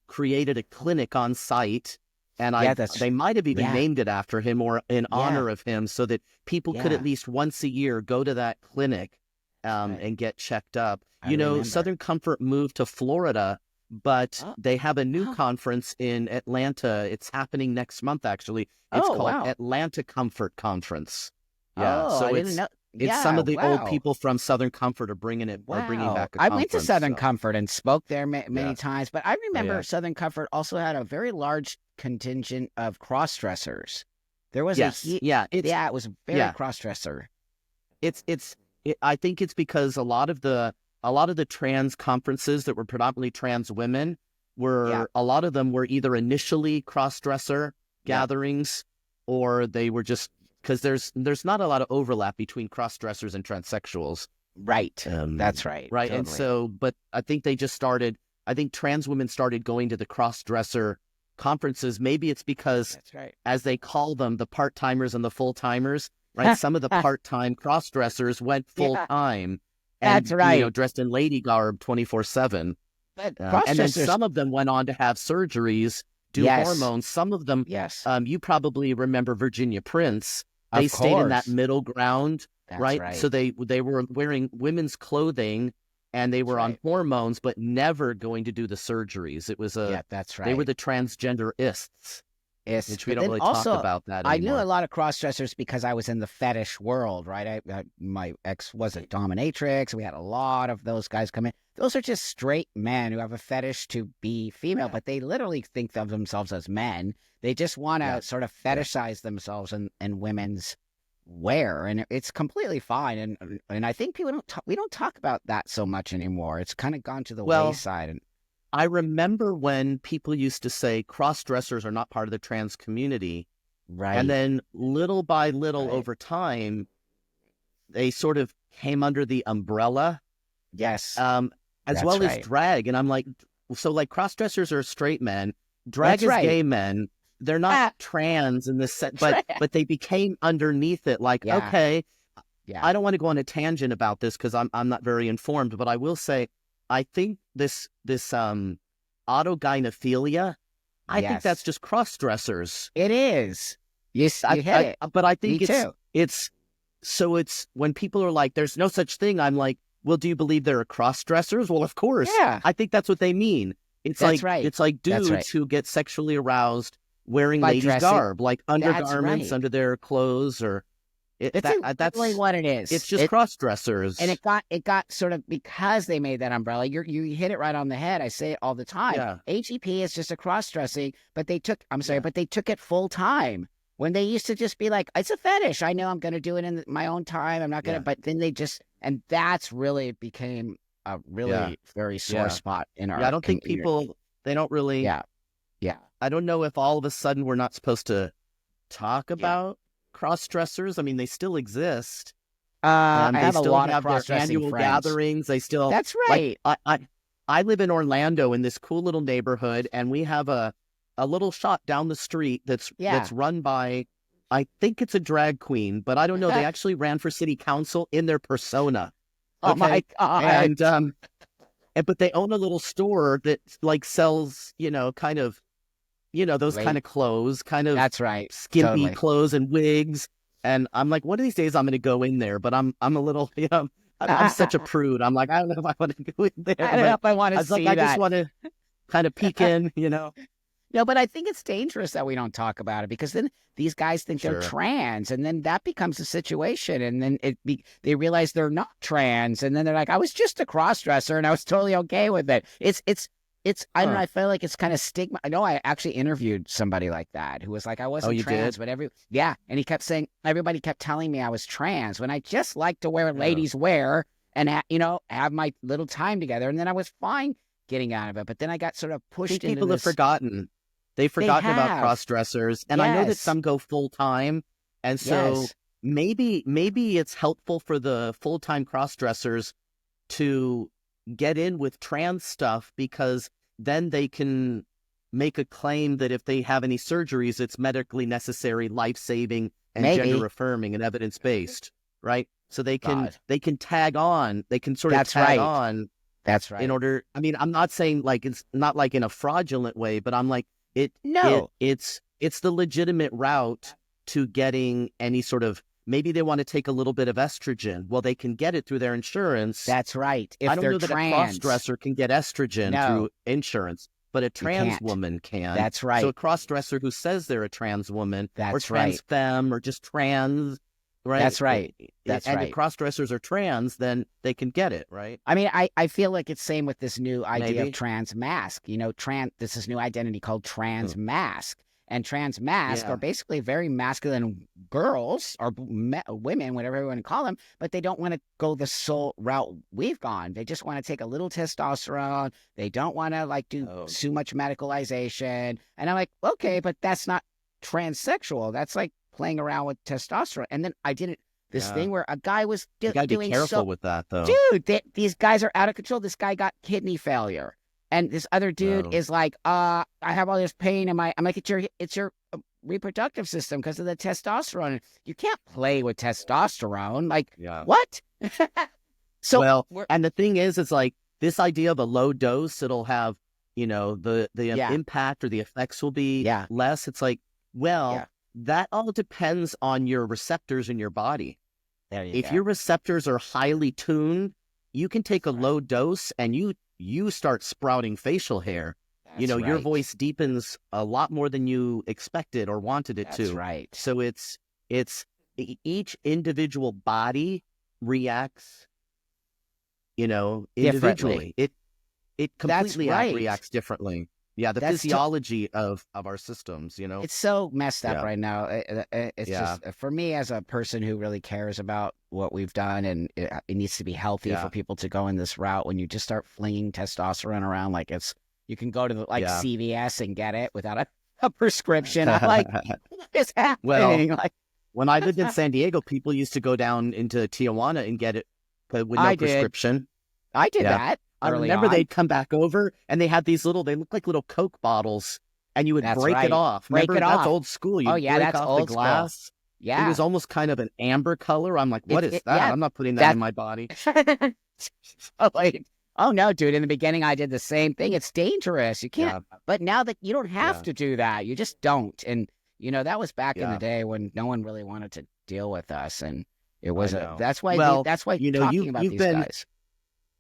created a clinic on site. And Yeah, they might have even yeah. named it after him or in Yeah. honor of him so that people could at Yeah. least once a year go to that clinic, That's right. and get checked up. I You know, remember. Southern Comfort moved to Florida, but Oh, they have a new oh, conference in Atlanta. It's happening next month, actually. It's oh, called wow. Atlanta Comfort Conference. Yeah, Oh, I so didn't know. it's some Yeah, of the old wow. people from Southern Comfort are bringing Wow. back a I went to conference. Southern So Comfort and spoke there many yeah, times, but I oh remember yeah, Southern Comfort also had a very large contingent of cross-dressers. There was a yes, he yeah. Yeah, it was very Yeah, cross-dresser. it's I think it's because a lot of the trans conferences that were predominantly trans women Yeah. were a lot of them were either initially cross-dresser Yep. gatherings, or they were just because there's not a lot of overlap between cross-dressers and transsexuals. Right. That's right. Right. And Totally. so, but I think I think trans women started going to the cross-dresser conferences. Maybe it's because, That's right. as they call them, the part-timers and the full-timers, right? Some of the part-time cross-dressers went Yeah, full-time that's and, you know, right. dressed in lady garb 24/7. But And then cross-dressers, some of them went on to have surgeries, do yes. hormones. Some of them, Yes. you probably remember Virginia Prince. They Of stayed in that course. middle ground, That's right? So right. they were wearing women's clothing and they That's were on right. hormones, but never going to do the surgeries. It was Yeah, that's they were right. the transgenderists, Yes, which we but don't then really talk also, about that I knew a anymore. lot of cross dressers because I was in the fetish world, right? My ex was a dominatrix. We had a lot of those guys come in. Those are just straight men who have a fetish to be female, Yeah, but they literally think of themselves as men. They just want yeah, to sort of yeah. fetishize themselves in women's wear, and it's completely fine. And I think we don't talk about that so much anymore. It's kind of gone to the Well, wayside. And I remember when people used to say cross dressers are not part of the trans community. And right, then little by little right, over time, they sort of came under the umbrella, yes, um, as that's well as right, drag. And I'm like, so like cross dressers are straight men, drag that's is right. gay men. They're not Ah, trans in this set, tra- but they became underneath it. Like, yeah, okay, yeah. I don't want to go on a tangent about this because I'm not very informed, but I will say, I think this autogynephilia, I think that's Yes, just cross dressers. it is. You hit it. But I Me think too. it's so it's when people are like, "There's no such thing." I'm like, "Well, do you believe there are cross dressers?" Well, of course. Yeah, I think that's what they mean. that's right. It's like That's right. dudes who get sexually aroused wearing By ladies' dressing, garb, like that's undergarments right. under their clothes, or That's exactly that's what it it's is. just cross dressers. It got sort of because they made that umbrella. You hit it right on the head. I say it all the time. Yeah, AGP is just a cross dressing, but they took. I'm sorry, yeah, but they took it full time. When they used to just be like, it's a fetish. I know I'm going to do it in my own time. I'm not going to. yeah, But then and that's really became a yeah, really very sore yeah, spot in yeah. I our don't think community. people they don't really. Yeah, yeah, I don't know if all of a sudden we're not supposed to talk yeah. about cross dressers. I mean, they still exist. I They have a still lot of have their cross dressing annual friends. gatherings. They still That's like right. I live in Orlando in this cool little neighborhood, and we have a little shop down the street Yeah. that's run by I think it's a drag queen, but I don't know. They actually ran for city council in their persona. Oh my Okay. God. And but they own a little store that like sells, you know, kind of, you know, those kind Wait, of clothes, kind of that's right. skimpy Totally. clothes and wigs. And I'm like, one of these days I'm going to go in there, but I'm a little, you know, I'm such a prude. I'm like, I don't know if I want to go in there, I don't know but if I want I to was like, see I just that. want to kind of peek in, you know? No, but I think it's dangerous that we don't talk about it because then these guys think they're Sure. trans, and then that becomes a situation, and then they realize they're not trans, and then they're like, I was just a cross dresser, and I was totally okay with it. It's I don't know. Huh. I feel like it's kind of stigma. I know I actually interviewed somebody like that who was like, I Oh, wasn't you trans, did? but and he kept saying everybody kept telling me I was trans when I just like to wear what Yeah. ladies wear and have my little time together, and then I was fine getting out of it, but then I got sort of I think pushed into people have this. forgotten. They've They forgotten about have. cross dressers, and I know that Yes. some go full time, and so Yes. maybe it's helpful for the full time cross dressers to get in with trans stuff because then they can make a claim that if they have any surgeries, it's medically necessary, life saving, and gender Maybe. affirming and evidence based, right? So God. they can tag on, they can sort of That's tag right. on That's in right. order. I mean, I'm not saying like it's not like in a fraudulent way, but I'm like No. it's the legitimate route to getting any sort of, maybe they want to take a little bit of estrogen. Well, they can get it through their insurance. That's right. I If don't they're know that a cross trans. dresser can get estrogen No, through insurance, but a you trans can't. woman can. That's So a right. cross dresser who says they're a trans woman or That's trans right. femme or just trans, right? That's right. That's And if right. cross dressers are trans, then they can get it, right? I mean, I feel like it's same with this new idea of Maybe. trans mask. This is new identity called Hmm. trans mask. And trans mask are Yeah. basically very masculine girls or women, whatever you want to call them, but they don't want to go the soul route we've gone. They just want to take a little testosterone. They don't want to like do Oh, too much medicalization. And I'm like, okay, but that's not transsexual. That's like playing around with testosterone. And then I did this yeah. thing where a guy was You got to be doing so careful with that, though. dude, these guys are out of control. This guy got kidney failure. And this other dude Oh, is like, I have all this pain in my, I'm like, it's your reproductive system because of the testosterone. You can't play with testosterone. Like, yeah. what? So Well, we're, and the thing is, it's like this idea of a low dose, it'll have, the yeah, impact or the effects will be yeah, less. It's like, yeah. well, that all depends on your receptors in your body. There you If go. your receptors are highly tuned, you can take a That's right. low dose and you start sprouting facial hair. That's Your right. voice deepens a lot more than you expected or wanted it That's to. right. So it's each individual body reacts, Differently. individually. It That's completely right. reacts differently. Yeah, the That's to, physiology of our systems. it's so messed up Yeah, right now. It's yeah, just for me as a person who really cares about what we've done, and it needs to be healthy for yeah, people to go in this route. When you just start flinging testosterone around, like you can go to like yeah. CVS and get it without a prescription. I'm like, what is Well, happening? Like, when I lived in San Diego, people used to go down into Tijuana and get it with no I did, prescription. I did Yeah. that I early remember on. they'd come back over and they had they look like little Coke bottles and you would That's break it right. off. Break Remember, it that's off. old school. Oh You'd yeah, break that's off the old school. glass. It Yeah, was almost kind of an amber color. I'm like, what is that? yeah, I'm not putting that in that. my body. Oh, like, oh no, dude. In the beginning, I did the same thing. It's dangerous. You can't. Yeah, But now that you don't have yeah, to do that, you just don't. And that was back in the yeah. day when no one really wanted to deal with us, and it I was know. that's why Well, that's why you talking about you've these been guys.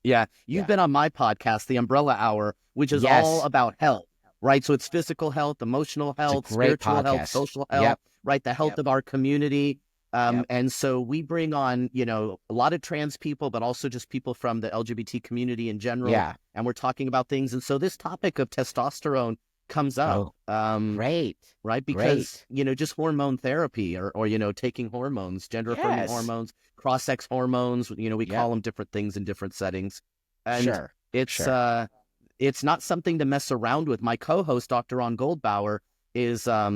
Yeah, you've Yeah. been on my podcast, The Umbrella Hour, which is all Yes, about health, right? So it's physical health, emotional it's a health, great spiritual health, podcast. social health, Yep. right? The health Yep. of our community. Yep. And so we bring on, a lot of trans people, but also just people from the LGBT community in general. Yeah. And we're talking about things. And so this topic of testosterone comes up, Oh, great. right? Because, Great. just hormone therapy or taking hormones, gender affirming Yes. hormones, cross sex hormones, we Yep. call them different things in different settings. And Sure. it's Sure. it's not something to mess around with. My co-host, Dr. Ron Goldbauer, is a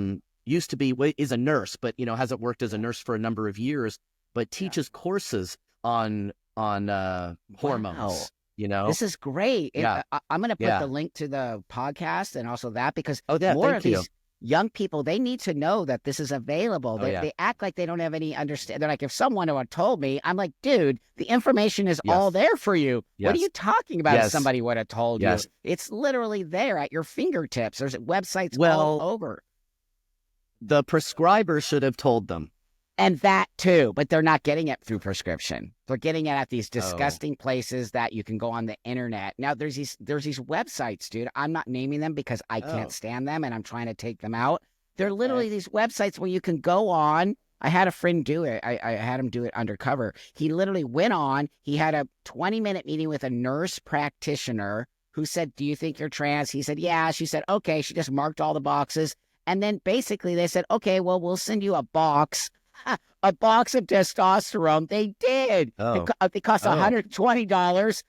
nurse, but hasn't worked as a nurse for a number of years, but Yeah. teaches courses on Wow. hormones. This is great. Yeah, I'm going to put the yeah. link to the podcast and also that because Oh, yeah. more of Thank you. these young people, they need to know that this is available. Oh, yeah. They act like they don't have any understand. They're like, if someone had told me, I'm like, dude, the information is all Yes. there for you. What are Yes. you talking about? If Yes. somebody would have told you, Yes. it's literally there at your fingertips. There's websites all Well, over. the prescriber should have told them. And that too, but they're not getting it through prescription. They're getting it at these Oh, disgusting places that you can go on the internet. Now there's these websites, dude. I'm not naming them because I can't oh, stand them and I'm trying to take them out. They're okay. literally these websites where you can go on. I had a friend do it. I had him do it undercover. He literally went on, he had a 20-minute meeting with a nurse practitioner who said, "Do you think you're trans?" He said, "Yeah." She said, "Okay." She just marked all the boxes. And then basically they said, "Okay, well, we'll send you a box of testosterone." They did. Oh, They cost oh, $120.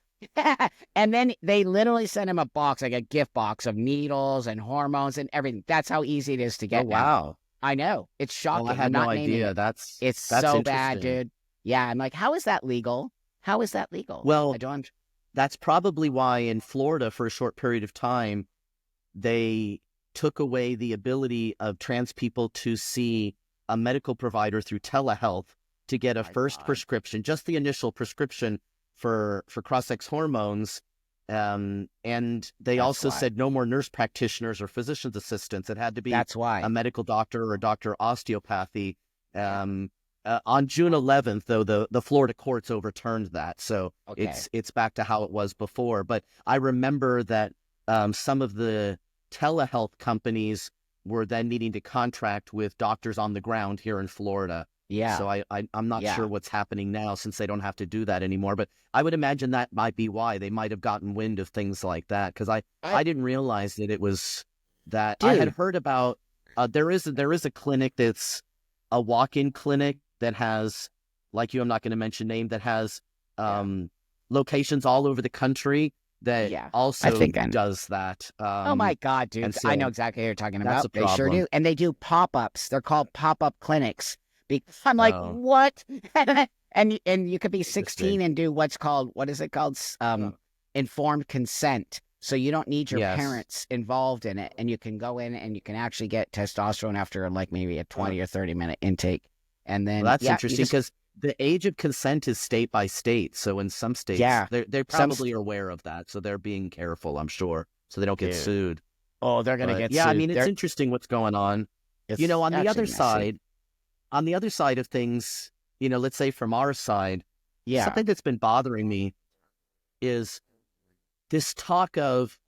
And then they literally sent him a box, like a gift box of needles and hormones and everything. That's how easy it is to oh, get now. wow. I know. It's Oh, I shocking. I'm had no not naming idea. it. It's That's so bad, interesting. dude. Yeah. I'm like, how is that legal? How is that legal? I Well, don't. that's probably why in Florida, for a short period of time, they took away the ability of trans people to see a medical provider through telehealth to get a My first God. prescription, just the initial prescription for cross-sex hormones. And they That's also why. said no more nurse practitioners or physician's assistants. It had to be That's a why. medical doctor or a doctor of osteopathy. Yeah. On June 11th, though, the Florida courts overturned that, so Okay. it's back to how it was before. But I remember that some of the telehealth companies were then needing to contract with doctors on the ground here in Florida. Yeah. So I'm not sure Yeah. what's happening now since they don't have to do that anymore. But I would imagine that might be why they might have gotten wind of things like that because I, I didn't realize that it was that I had dude. heard about. There is a clinic that's a walk-in clinic that has, like you, I'm not going to mention name, that has Yeah. um, locations all over the country that Yeah. I also think I know. does that. Oh my God, And dude. I know so exactly what you're talking that's about. a They sure problem. do. And they do pop-ups. They're called pop-up clinics. I'm like, Oh, what? And you could be 16 interesting. and do what's called, what is it called? Oh, Informed consent. So you don't need your yes. parents involved in it. And you can go in and you can actually get testosterone after like maybe a 20 or 30-minute intake. And Well, then, that's yeah, you interesting just, because the age of consent is state by state. So in some states, yeah, they some, probably are aware of that. So they're being careful, I'm sure, so they don't get dude. sued. Oh, they're going to But get yeah, I sued. mean, it's interesting what's going on. It's On the actually other messy. side, of things, let's say from our side, Yeah. something that's been bothering me is this talk of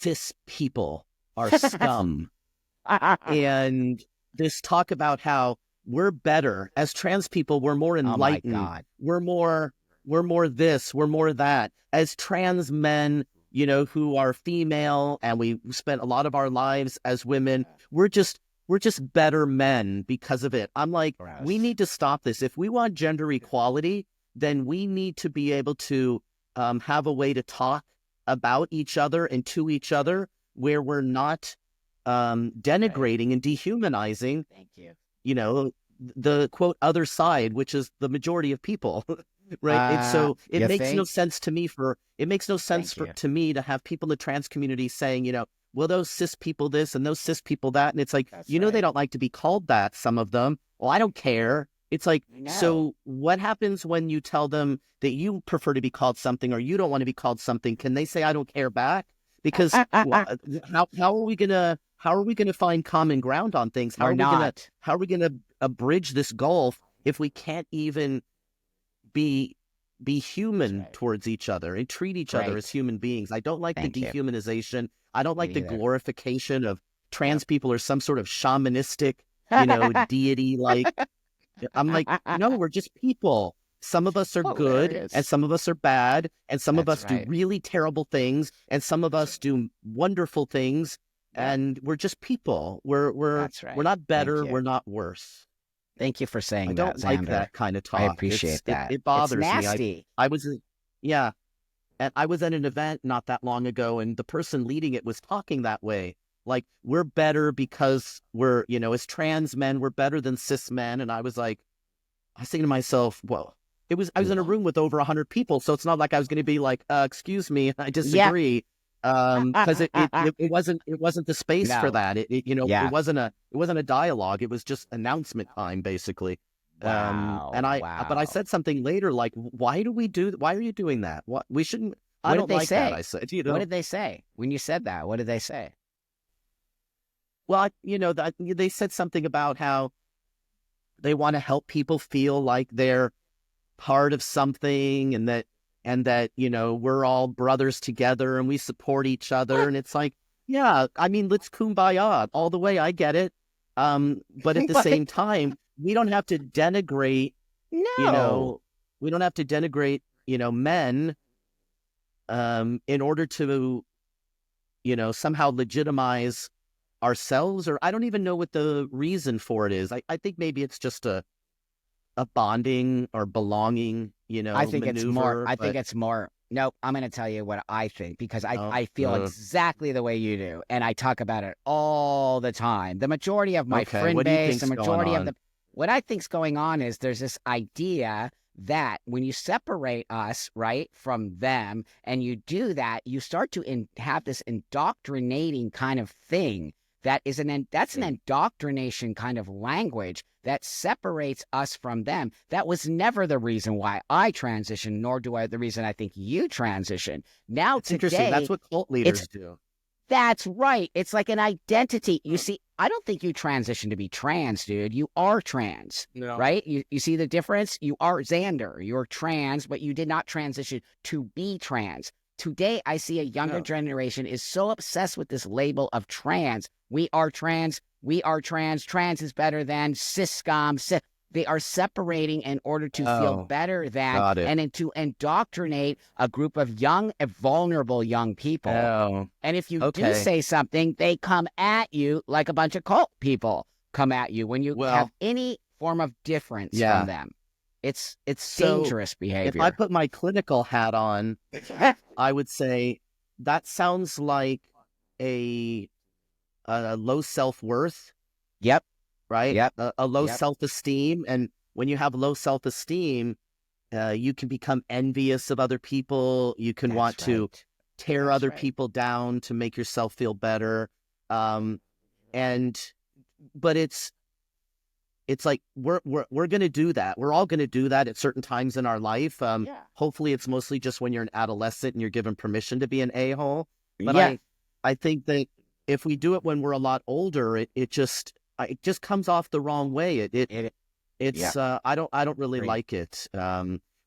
cis people are scum, and this talk about how we're better as trans people, we're more Oh my enlightened, God. we're more this, we're more that. As trans men, who are female and we spent a lot of our lives as women, we're just better men because of it. I'm like, we Gross. need to stop this. If we want gender equality, then we need to be able to have a way to talk about each other and to each other where we're not Right. denigrating and dehumanizing, Thank you. you know, the quote other side, which is the majority of people, right? And so it You makes no think? sense to me Thank you. to me to have people in the trans community saying, well, those cis people this and those cis people that, and it's like, That's they right. don't like to be called that. Some of them, well, I don't care. It's like, I know. so what happens when you tell them that you prefer to be called something or you don't want to be called something? Can they say I don't care back? Because how are we gonna find common ground on things? How We're are we gonna not. how are we gonna bridge this gulf if we can't even be That's human right. towards each other and treat each other as Great. human beings? I don't like the Thank you. dehumanization. I don't Me like the neither. glorification of Yep. trans people or some sort of shamanistic, deity like. I'm like, no, we're just people. Some of us are good and Hilarious. some of us are bad and some of That's us do right. really terrible things and some of That's right. us do wonderful things, Yep. and we're just people. That's We're right. not Thank better, you. we're not worse. Thank you for I saying that, don't like Zander. that kind of I talk. appreciate that. It It's bothers me. nasty. I was yeah, and I was at an event not that long ago and the person leading it was talking that way. Like, we're better because we're, as trans men, we're better than cis men. And I was thinking to myself, well, I was in a What? room with over 100 people, so it's not like I was going to be like, excuse me, I Yeah. disagree, because it wasn't the space for No. that. It Yeah. wasn't a dialogue. It was just announcement time, basically. Wow. But I Wow. said something later, like, why are you doing that? What we shouldn't. I What did don't they like that. say? I said, What did they say? When you said that, what did they say? well, that they said something about how they want to help people feel like they're part of something, and that, you know, we're all brothers together and we support each other. And it's like, yeah, I mean, let's kumbaya all the way. I get it. But at the But same time, we don't have to denigrate, you no, know, we don't have to denigrate, you know, men, in order to, you know, somehow legitimize ourselves. Or I don't even know what the reason for it is. I think maybe it's just a bonding or belonging, you I know, think it's more. maneuver. I think But it's more. Nope. I'm going to tell you what I think because oh, I feel exactly the way you do. And I talk about it all the time. The majority of my okay. friend What do you base, the think's going majority of on? the, what I think's going on is there's this idea that when you separate us, right, from them, and you do that, you start to have this indoctrinating kind of thing that is that's an indoctrination kind of language that separates us from them. That was never the reason why I transitioned, nor do I the reason I think you transitioned. Now It's interesting. That's today, what cult it's leaders do. that's right. It's like an identity. You Huh. see, I don't think you transition to be trans, dude. You are trans, No. right? You see the difference? You are Xander. You're trans, but you did not transition to be trans. Today, I see a younger No. generation is so obsessed with this label of trans. We are trans. We are trans. Trans is better than ciscom. They are separating in order to feel Oh, better than got it. and to indoctrinate a group of young, vulnerable young people. Oh, And if you do okay. say something, they come at you like a bunch of cult people come at you when you have Well, any form of difference from yeah. them. It's So dangerous if I behavior. put my clinical hat on, I would say that sounds like a, a low self-worth, Yep, right? yep, A low yep. self-esteem. And when you have low self-esteem, you can become envious of other people. You can want That's to right. tear That's other right. people down to make yourself feel better. Um, and but it's like we're going to do that. We're all going to do that at certain times in our life. Yeah. Hopefully, it's mostly just when you're an adolescent and you're given permission to be an a-hole. But Yeah. I think that if we do it when we're a lot older, it just comes off the wrong way. It. Yeah. It's I don't really Agreed. like it.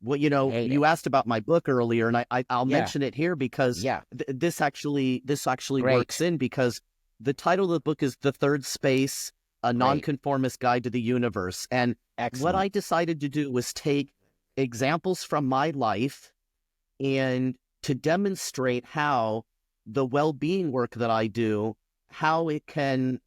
Well, you know, Hate it. you asked about my book earlier, and I'll Yeah. mention it here because Yeah. this actually works Great. in, because the title of the book is The Third Space: A Great. Nonconformist Guide to the Universe. And what Excellent. I decided to do was take examples from my life and to demonstrate how the well-being work that I do, how it can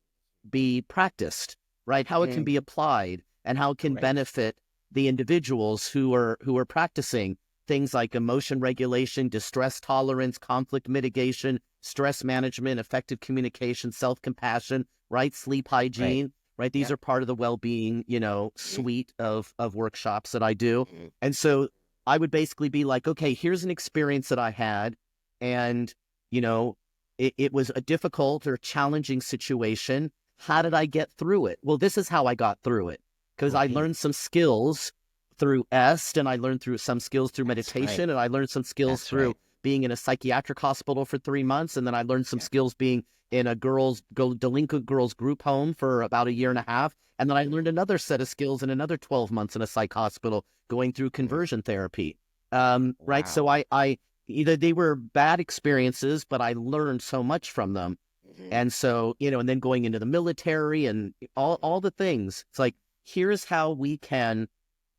be practiced, right? How it can Mm, be applied, and how it can great. benefit the individuals who are practicing things like emotion regulation, distress tolerance, conflict mitigation, stress management, effective communication, self-compassion, right? Sleep Great. hygiene, right? These Yep. are part of the well-being, you know, suite of workshops that I do. Mm, And so I would basically be like, okay, here's an experience that I had, and you know, it was a difficult or challenging situation. How did I get through it? Well, this is how I got through it, because I great. learned some skills through EST, and I learned through some skills through That's right. meditation, and I learned some skills That's through right. being in a psychiatric hospital for 3 months, and then I learned some Yeah. skills being in a delinquent girls group home for about a year and a half, and then I learned another set of skills in another 12 months in a psych hospital going through Mm, conversion therapy. Right? So wow. I either they were bad experiences, but I learned so much from them. Mhm. And so, you know, and then going into the military and all the things. It's like, here's how we can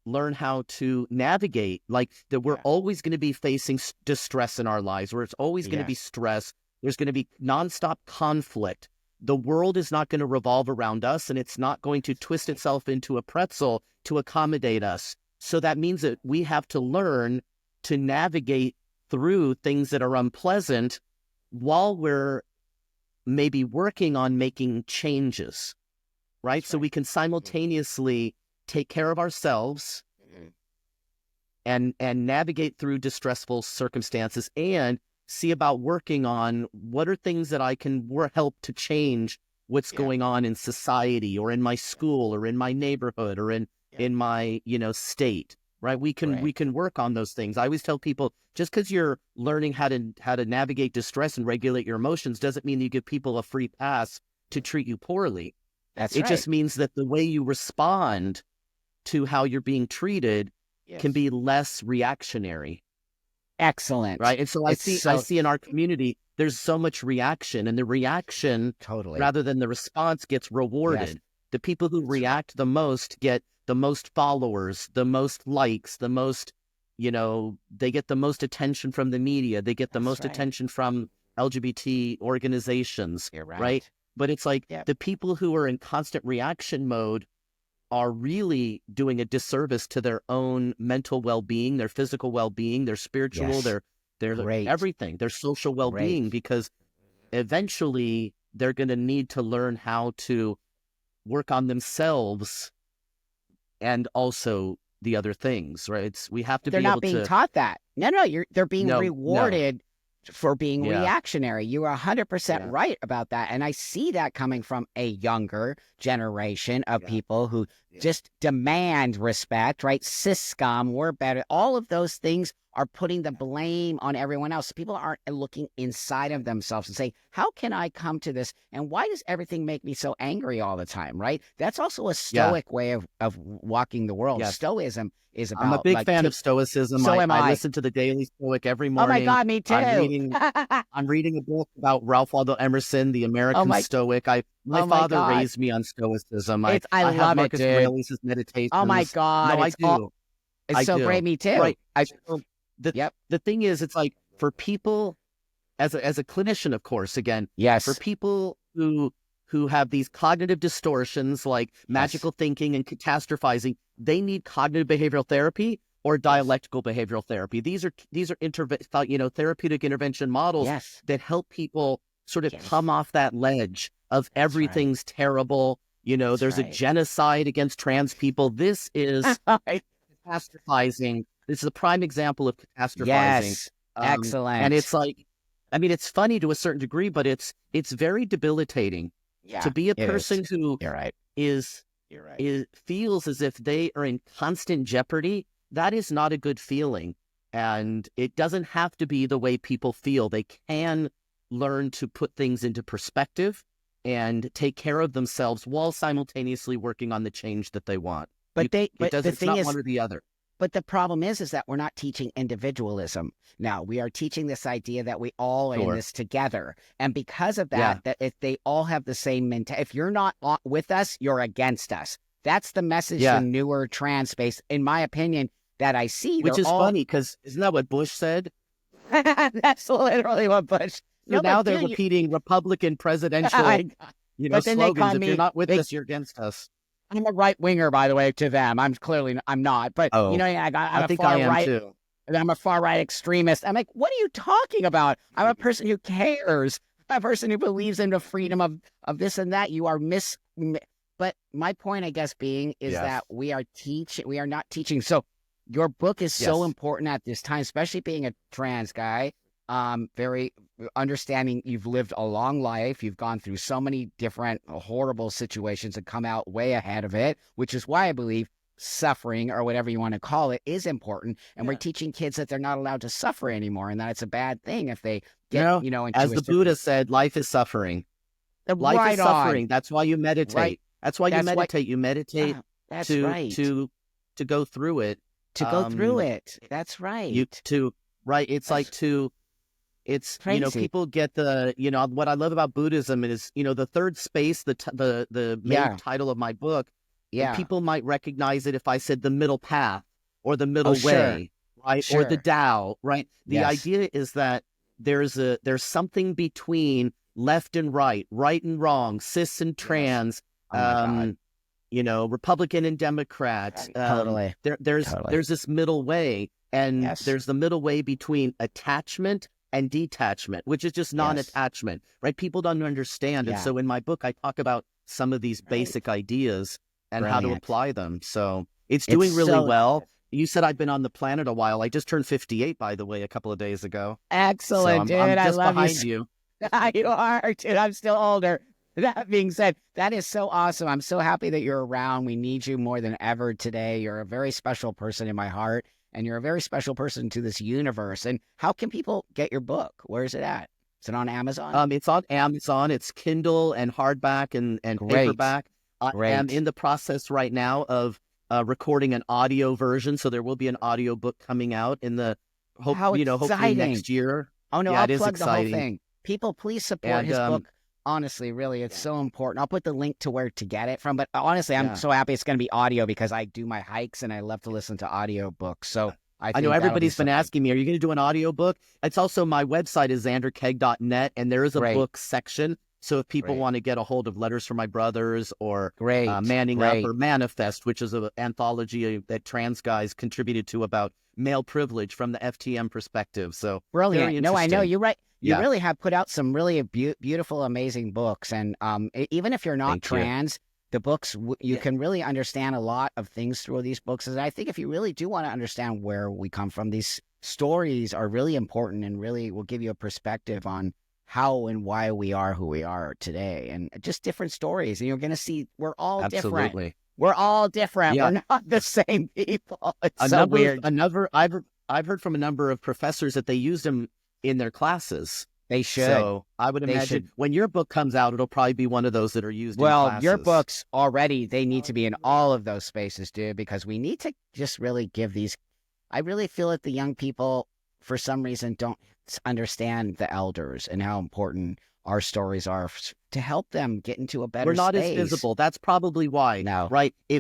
learn how to navigate, like that we're Yeah. always going to be facing distress in our lives, where it's always going to be Yes. stress. There's going to be nonstop conflict. The world is not going to revolve around us, and it's not going to twist Right. itself into a pretzel to accommodate us. So that means that we have to learn to navigate through things that are unpleasant while we're maybe working on making changes, right? That's So right. we can Mhm. simultaneously take care of ourselves Mhm. and navigate through distressful circumstances, and see about working on what are things that I can help to change what's Yeah. going on in society, or in my Yeah. school, or in my neighborhood, or Yeah. in my, you know, state, right? We Great. can work on those things. I always tell people, just because you're learning how to navigate distress and regulate your emotions doesn't mean you give people a free pass to treat you poorly. That's It right. just means that the way you respond to how you're being treated can Yes. be less reactionary, Excellent. right? And so It's I so see in our community there's so much reaction, and the reaction totally. rather than the response gets Yes. rewarded. The people who That's right. react the most get the most followers, the most likes, the most, they get the most attention from the media, they get the That's most right. attention from LGBT organizations, You're right? right. But it's like Yep. the people who are in constant reaction mode are really doing a disservice to their own mental well-being, their physical well-being, their spiritual, Yes. their Great. everything, their social well-being, Great. because eventually they're going to need to learn how to work on themselves and also the other things, right? We have to They're be not able being to, taught that. No, they're being no, rewarded for being yeah, reactionary. You are 100% yeah, right about that. And I see that coming from a younger generation of yeah, people who yeah, just demand respect, right? Cis scum, we're better. All of those things are putting the blame on everyone else. People aren't looking inside of themselves and saying, how can I come to this? And why does everything make me so angry all the time, right? That's also a yeah, stoic way of walking the world. yes. Stoicism is I'm a about big like, fan of Stoicism. so am I I. listen to the Daily Stoic every Oh my morning. God, me I'm too. reading I'm reading a book about Ralph Waldo Emerson, the Oh American my, Stoic. My oh my father God. raised me on Stoicism. I I have love it, Marcus dude. Aurelius's Oh my Meditations. God. No, I do. It's I so great. do. Me too. Right. So the Yep. the thing is, it's like for people as a clinician, of course, again, for Yes. people who have these cognitive distortions like Yes. magical thinking and catastrophizing, they need cognitive behavioral therapy or Yes. dialectical behavioral therapy. These are therapeutic intervention models Yes. that help people sort of Yes. come off that ledge of That's right. everything's terrible. That's There's a right. genocide against trans people. This is catastrophizing. This is a prime example of catastrophizing. Yes. And Excellent. it's like, I mean, it's funny to a certain degree, but it's very debilitating to Yeah, be a it is. person who You're right. is You're right. feels as if they are in constant jeopardy. That is not a good feeling. And it doesn't have to be the way people feel. They can learn to put things into perspective and take care of themselves while simultaneously working on the change that they want. But the It's thing not is, one or the other. but the problem is that we're not teaching individualism. Now we are teaching this idea that we all are in Sure. this together. And because of Yeah. that, that if they all have the same mentality, if you're not with us, you're against us. That's the message the Yeah. newer trans space, in my opinion, that I see. Which They're is all, funny because isn't that what Bush said? that's literally what Bush, So no, now but they're dude, Republican presidential, but then they slogans. call If you're me, not with us, you're against us. I'm a right winger, by the way, to them. I'm not, but Oh, I'm I a think I far am right. too. I'm a far right extremist. I'm like, what are you talking about? I'm a person who cares. I'm a person who believes in the freedom of this and that. You are but my point, I guess, being is Yes. that we are not teaching. So your book is so Yes. important at this time, especially being a trans guy. Very understanding you've lived a long life. You've gone through so many different horrible situations and come out way ahead of it, which is why I believe suffering or whatever you want to call it is important. And we're Yeah. teaching kids that they're not allowed to suffer anymore and that it's a bad thing if they get, No, into as a the certain Buddha said, life is suffering. Life is right on. suffering. That's why you Right. meditate. That's why you That's what meditate. You meditate that's to right. to to go through it. To go through Um, it. That's you right. to right. It's like That's to it's crazy. people get the what I love about Buddhism is the third space, the main Yeah. title of my book, and Yeah. people might recognize it if I said the middle path or the Oh, middle sure. way, right, or the Sure. Tao, right. The Yes. idea is that there's something between left and right and wrong, cis and Yes. trans, Oh my God. um, Republican and Democrat. Totally. Totally. There's this middle way, and Yes. there's the middle way between attachment and detachment, which is just Yes. non-attachment, right? People don't understand. And Yeah. so in my book, I talk about some of these Right. basic ideas and how to Brilliant. apply them. So it's It's doing really so well. You said I've been on the planet a while. I just turned 58, by the way, a couple of days ago. So excellent, I'm dude. I just love you. behind you. You are, dude. I'm still older. That being said, that is so awesome. I'm so happy that you're around. We need you more than ever today. You're a very special person in my heart, and you're a very special person to this universe. And how can people get your book? Where is it at? Is it on Amazon? It's on Amazon. It's Kindle and hardback and Great. paperback. I am Great. in the process right now of recording an audio version. So there will be an audio book coming out in the How hopefully exciting. next year. Oh, no, Yeah, I'll it is plug the whole exciting. thing. People, please support And his book. Honestly, really, it's yeah, so important. I'll put the link to where to get it from. But honestly, I'm yeah. so happy it's going to be audio because I do my hikes and I love to listen to audio books. So I I know think that'll be everybody's been something asking me, are you going to do an audio book? It's also my website is zanderkeg.net, and there is a great, book section. So if people great, want to get a hold of Letters from My Brothers or great, Manning Up great. or Manifest, which is an anthology that trans guys contributed to about male privilege from the FTM perspective. So very Brilliant. No, I know interesting. you're right. You Yeah, really have put out some really beautiful, amazing books. And even if you're not thank you. trans, the books, you Yeah, can really understand a lot of things through these books. And I think if you really do want to understand where we come from, these stories are really important and really will give you a perspective on how and why we are who we are today and just different stories. And you're going to see we're all different. absolutely. We're all different. Yeah, We're not the same people. It's a so number of weird. another I've heard from a number of professors that they used them in their classes. They should. So I would They should. imagine when your book comes out, it'll probably be one of those that are used in Well, your classes. books already, they need to be in all of those spaces, dude, because we need to just really give these. I really feel that the young people, for some reason, don't understand the elders and how important our stories are to help them get into a better We're not as space. visible. That's probably why, No. right? Yeah.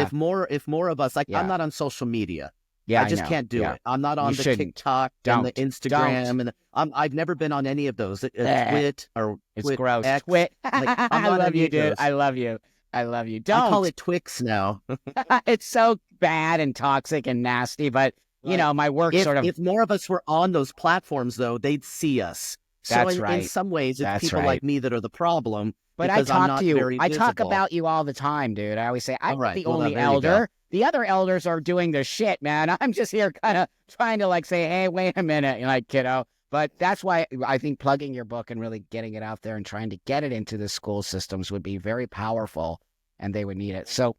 If more of us, like I'm Yeah. not on social media. Yeah, I I just know. can't do Yeah. it. I'm not on You the shouldn't. TikTok and the Don't. Don't. Instagram, and I've never been on any of those. Eh, Twit or it's Twit gross. X. Twit. Like I'm I not love any you, of dude. those. I love you. I love you. I call Don't. it Twix now. It's so bad and toxic and nasty, but Right. my work If sort of. if more of us were on those platforms, though, they'd see us. So That's in right. some ways, it's That's people right. like me that are the problem But I because I'm talk to not you. very I talk visible. about you all the time, dude. I always say, I'm All right. the Well, only there you go. elder. The other elders are doing their shit, man. I'm just here kind of trying to like say, hey, wait a minute, like, kiddo. But that's why I think plugging your book and really getting it out there and trying to get it into the school systems would be very powerful and they would need it. So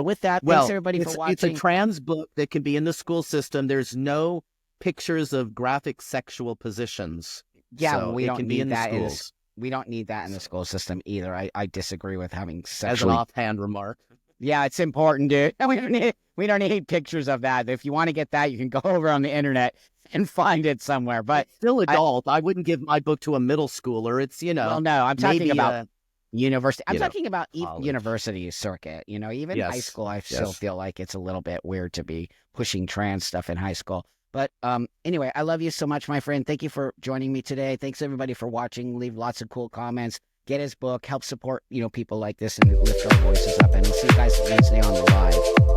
with that, thanks Well, everybody for it's a watching. trans book that can be in the school system. There's no pictures of graphic sexual positions. Yeah, So we it don't can be need in the that schools we don't need that in the school system either. I disagree with having as an sexually. offhand remark. Yeah, it's important, dude. We don't need pictures of that. If you want to get that, you can go over on the internet and find it somewhere. But It's still I, adult. I wouldn't give my book to a middle schooler. It's, well, no, I'm talking maybe, about university. I'm you know, talking about college. university circuit. Even high Yes. school, I still Yes. feel like it's a little bit weird to be pushing trans stuff in high school. But anyway, I love you so much, my friend. Thank you for joining me today. Thanks everybody for watching. Leave lots of cool comments. Get his book. Help support people like this and lift our voices up. And we'll see you guys Wednesday on the live.